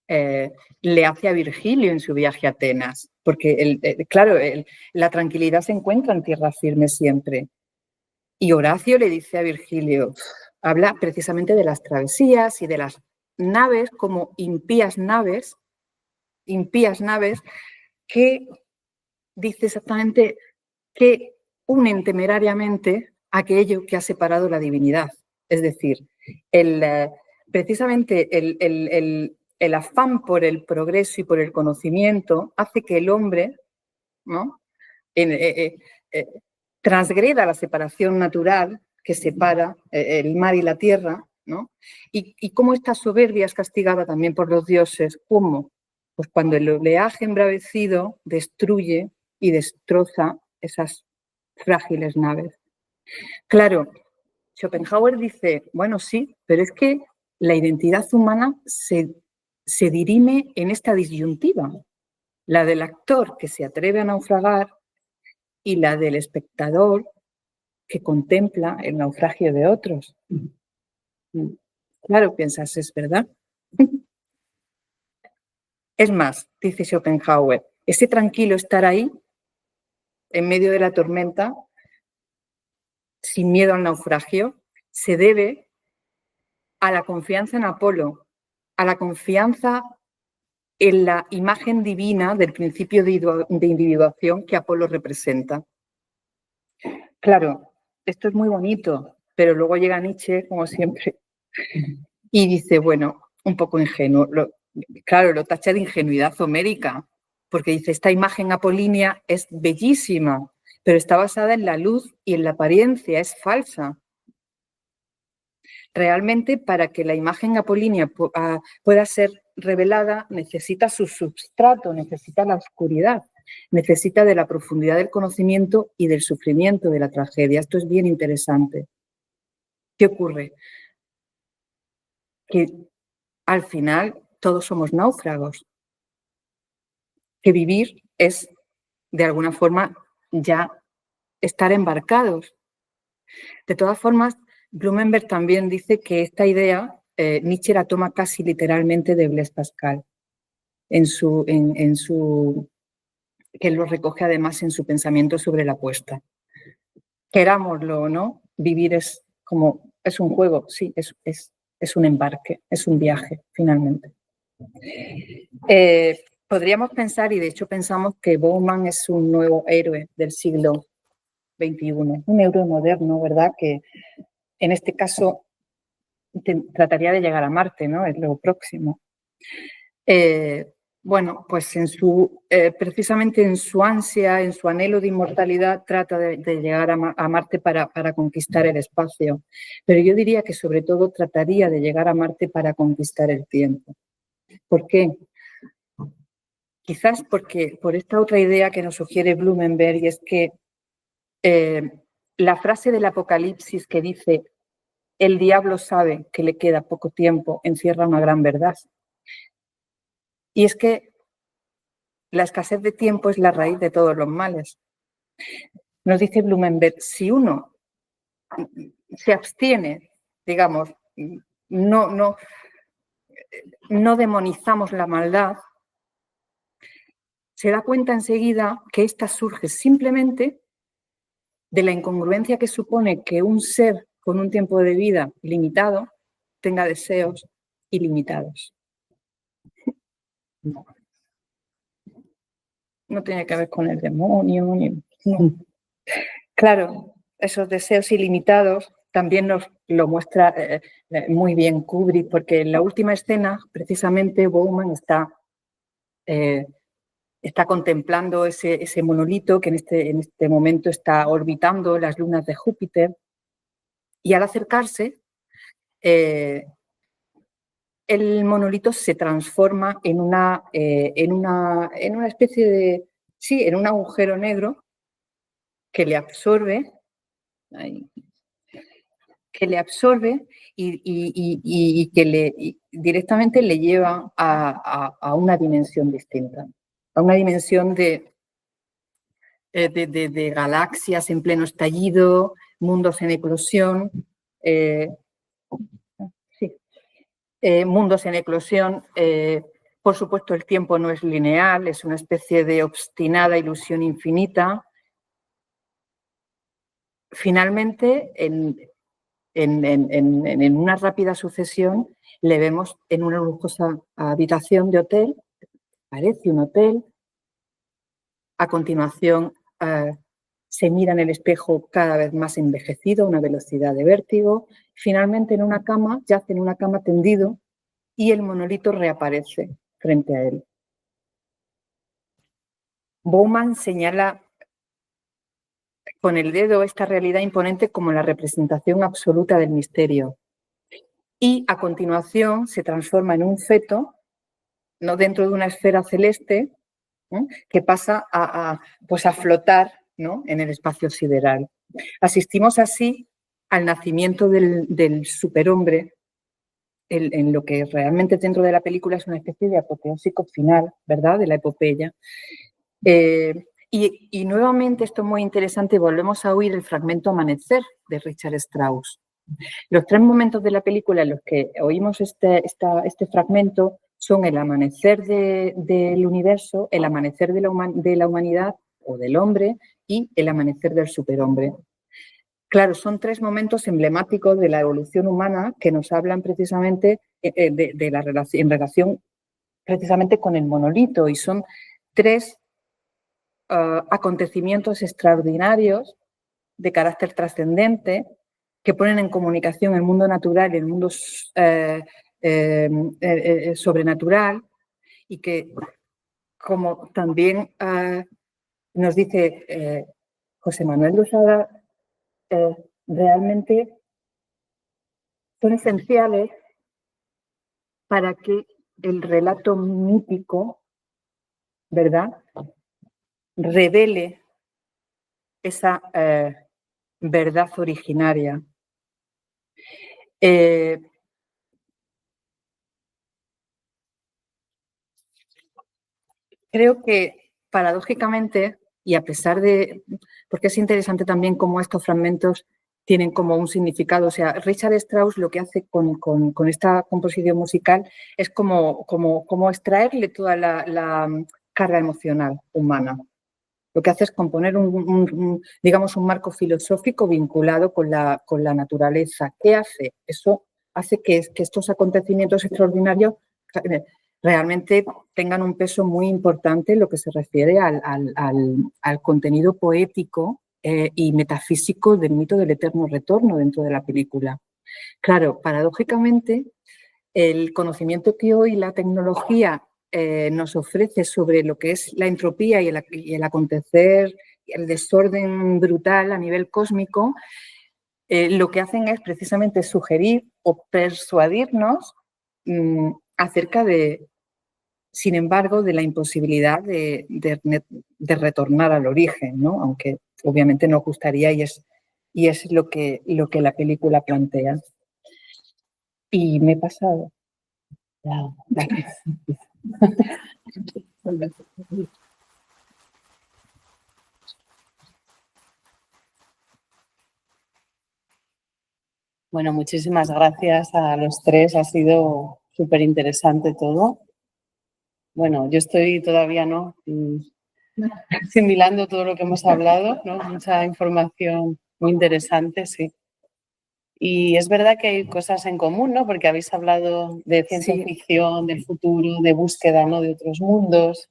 le hace a Virgilio en su viaje a Atenas, porque, la tranquilidad se encuentra en tierra firme siempre. Y Horacio le dice a Virgilio, habla precisamente de las travesías y de las naves como impías naves que dice exactamente que unen temerariamente aquello que ha separado la divinidad. Es decir, precisamente el afán por el progreso y por el conocimiento hace que el hombre, ¿no?, transgreda la separación natural que separa el mar y la tierra, ¿no? Y cómo esta soberbia es castigada también por los dioses. ¿Cómo? Pues cuando el oleaje embravecido destruye y destroza esas frágiles naves. Claro, Schopenhauer dice, bueno, sí, pero es que la identidad humana se dirime en esta disyuntiva, la del actor que se atreve a naufragar y la del espectador que contempla el naufragio de otros. Claro, piensas, es verdad. Es más, dice Schopenhauer, ese tranquilo estar ahí, en medio de la tormenta, sin miedo al naufragio, se debe a la confianza en Apolo, a la confianza en la imagen divina del principio de individuación que Apolo representa. Claro, esto es muy bonito, pero luego llega Nietzsche, como siempre, y dice, bueno, un poco ingenuo. Lo tacha de ingenuidad homérica, porque dice, esta imagen apolínea es bellísima, pero está basada en la luz y en la apariencia, es falsa. Realmente, para que la imagen apolínea pueda ser revelada, necesita su substrato, necesita la oscuridad, necesita de la profundidad del conocimiento y del sufrimiento de la tragedia. Esto es bien interesante. ¿Qué ocurre? Que al final todos somos náufragos, que vivir es, de alguna forma, ya estar embarcados. De todas formas, Blumenberg también dice que esta idea Nietzsche la toma casi literalmente de Blaise Pascal, que lo recoge además en su pensamiento sobre la apuesta. Querámoslo o no, vivir es un juego, sí, es un embarque, es un viaje, finalmente. Podríamos pensar, y de hecho pensamos, que Bauman es un nuevo héroe del siglo XXI, un héroe moderno, ¿verdad? Que en este caso trataría de llegar a Marte, ¿no? Es lo próximo. Bueno, pues precisamente en su ansia, en su anhelo de inmortalidad, trata de llegar a Marte para conquistar el espacio. Pero yo diría que sobre todo trataría de llegar a Marte para conquistar el tiempo. ¿Por qué? Quizás por esta otra idea que nos sugiere Blumenberg, y es que la frase del Apocalipsis que dice «el diablo sabe que le queda poco tiempo» encierra una gran verdad. Y es que la escasez de tiempo es la raíz de todos los males. Nos dice Blumenberg, si uno se abstiene, digamos, no demonizamos la maldad, se da cuenta enseguida que ésta surge simplemente de la incongruencia que supone que un ser con un tiempo de vida limitado tenga deseos ilimitados. No tiene que ver con el demonio. No. Claro, esos deseos ilimitados también nos lo muestra muy bien Kubrick, porque en la última escena, precisamente, Bauman está contemplando ese monolito que en este momento está orbitando las lunas de Júpiter, y al acercarse, el monolito se transforma en una especie de, sí, en un agujero negro que le absorbe, y que directamente le lleva a una dimensión distinta, a una dimensión de galaxias en pleno estallido, mundos en eclosión, mundos en eclosión. Por supuesto, el tiempo no es lineal, es una especie de obstinada ilusión infinita. Finalmente, en una rápida sucesión, le vemos en una lujosa habitación de hotel, parece un hotel. A continuación, se mira en el espejo cada vez más envejecido, a una velocidad de vértigo. Finalmente, yace en una cama tendido y el monolito reaparece frente a él. Bauman señala con el dedo esta realidad imponente como la representación absoluta del misterio. Y a continuación se transforma en un feto, ¿no?, dentro de una esfera celeste, ¿no?, que pasa a flotar, ¿no?, en el espacio sideral. Asistimos así al nacimiento del superhombre, en lo que realmente dentro de la película es una especie de apoteósico final, ¿verdad?, de la epopeya. Y nuevamente, esto es muy interesante, volvemos a oír el fragmento Amanecer de Richard Strauss. Los tres momentos de la película en los que oímos este fragmento son el amanecer del universo, el amanecer de la humanidad o del hombre y el amanecer del superhombre. Claro, son tres momentos emblemáticos de la evolución humana que nos hablan precisamente en relación precisamente con el monolito, y son tres acontecimientos extraordinarios de carácter trascendente que ponen en comunicación el mundo natural y el mundo sobrenatural, y que, como también nos dice José Manuel Losada, realmente son esenciales para que el relato mítico, ¿verdad?, revele esa verdad originaria. Creo que paradójicamente, y a pesar de, porque es interesante también cómo estos fragmentos tienen como un significado, o sea, Richard Strauss lo que hace con esta composición musical es como extraerle toda la carga emocional humana. Lo que hace es componer digamos, un marco filosófico vinculado con la naturaleza. ¿Qué hace? Eso hace que estos acontecimientos extraordinarios realmente tengan un peso muy importante en lo que se refiere al contenido poético y metafísico del mito del eterno retorno dentro de la película. Claro, paradójicamente, el conocimiento que hoy la tecnología nos ofrece sobre lo que es la entropía y el acontecer, el desorden brutal a nivel cósmico, lo que hacen es precisamente sugerir o persuadirnos acerca de, sin embargo, de la imposibilidad de retornar al origen, ¿no? Aunque obviamente nos gustaría y es lo que la película plantea. Y me he pasado. Bueno, muchísimas gracias a los tres, ha sido súper interesante todo. Bueno, yo estoy todavía asimilando todo lo que hemos hablado, ¿no? Mucha información muy interesante, sí. Y es verdad que hay cosas en común, ¿no? Porque habéis hablado de ciencia ficción, del futuro, de búsqueda, ¿no? De otros mundos.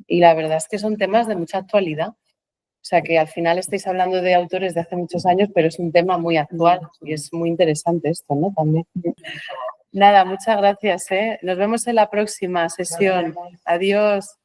Y la verdad es que son temas de mucha actualidad. O sea, que al final estáis hablando de autores de hace muchos años, pero es un tema muy actual y es muy interesante esto, ¿no? También. Nada, muchas gracias, ¿eh? Nos vemos en la próxima sesión. Adiós.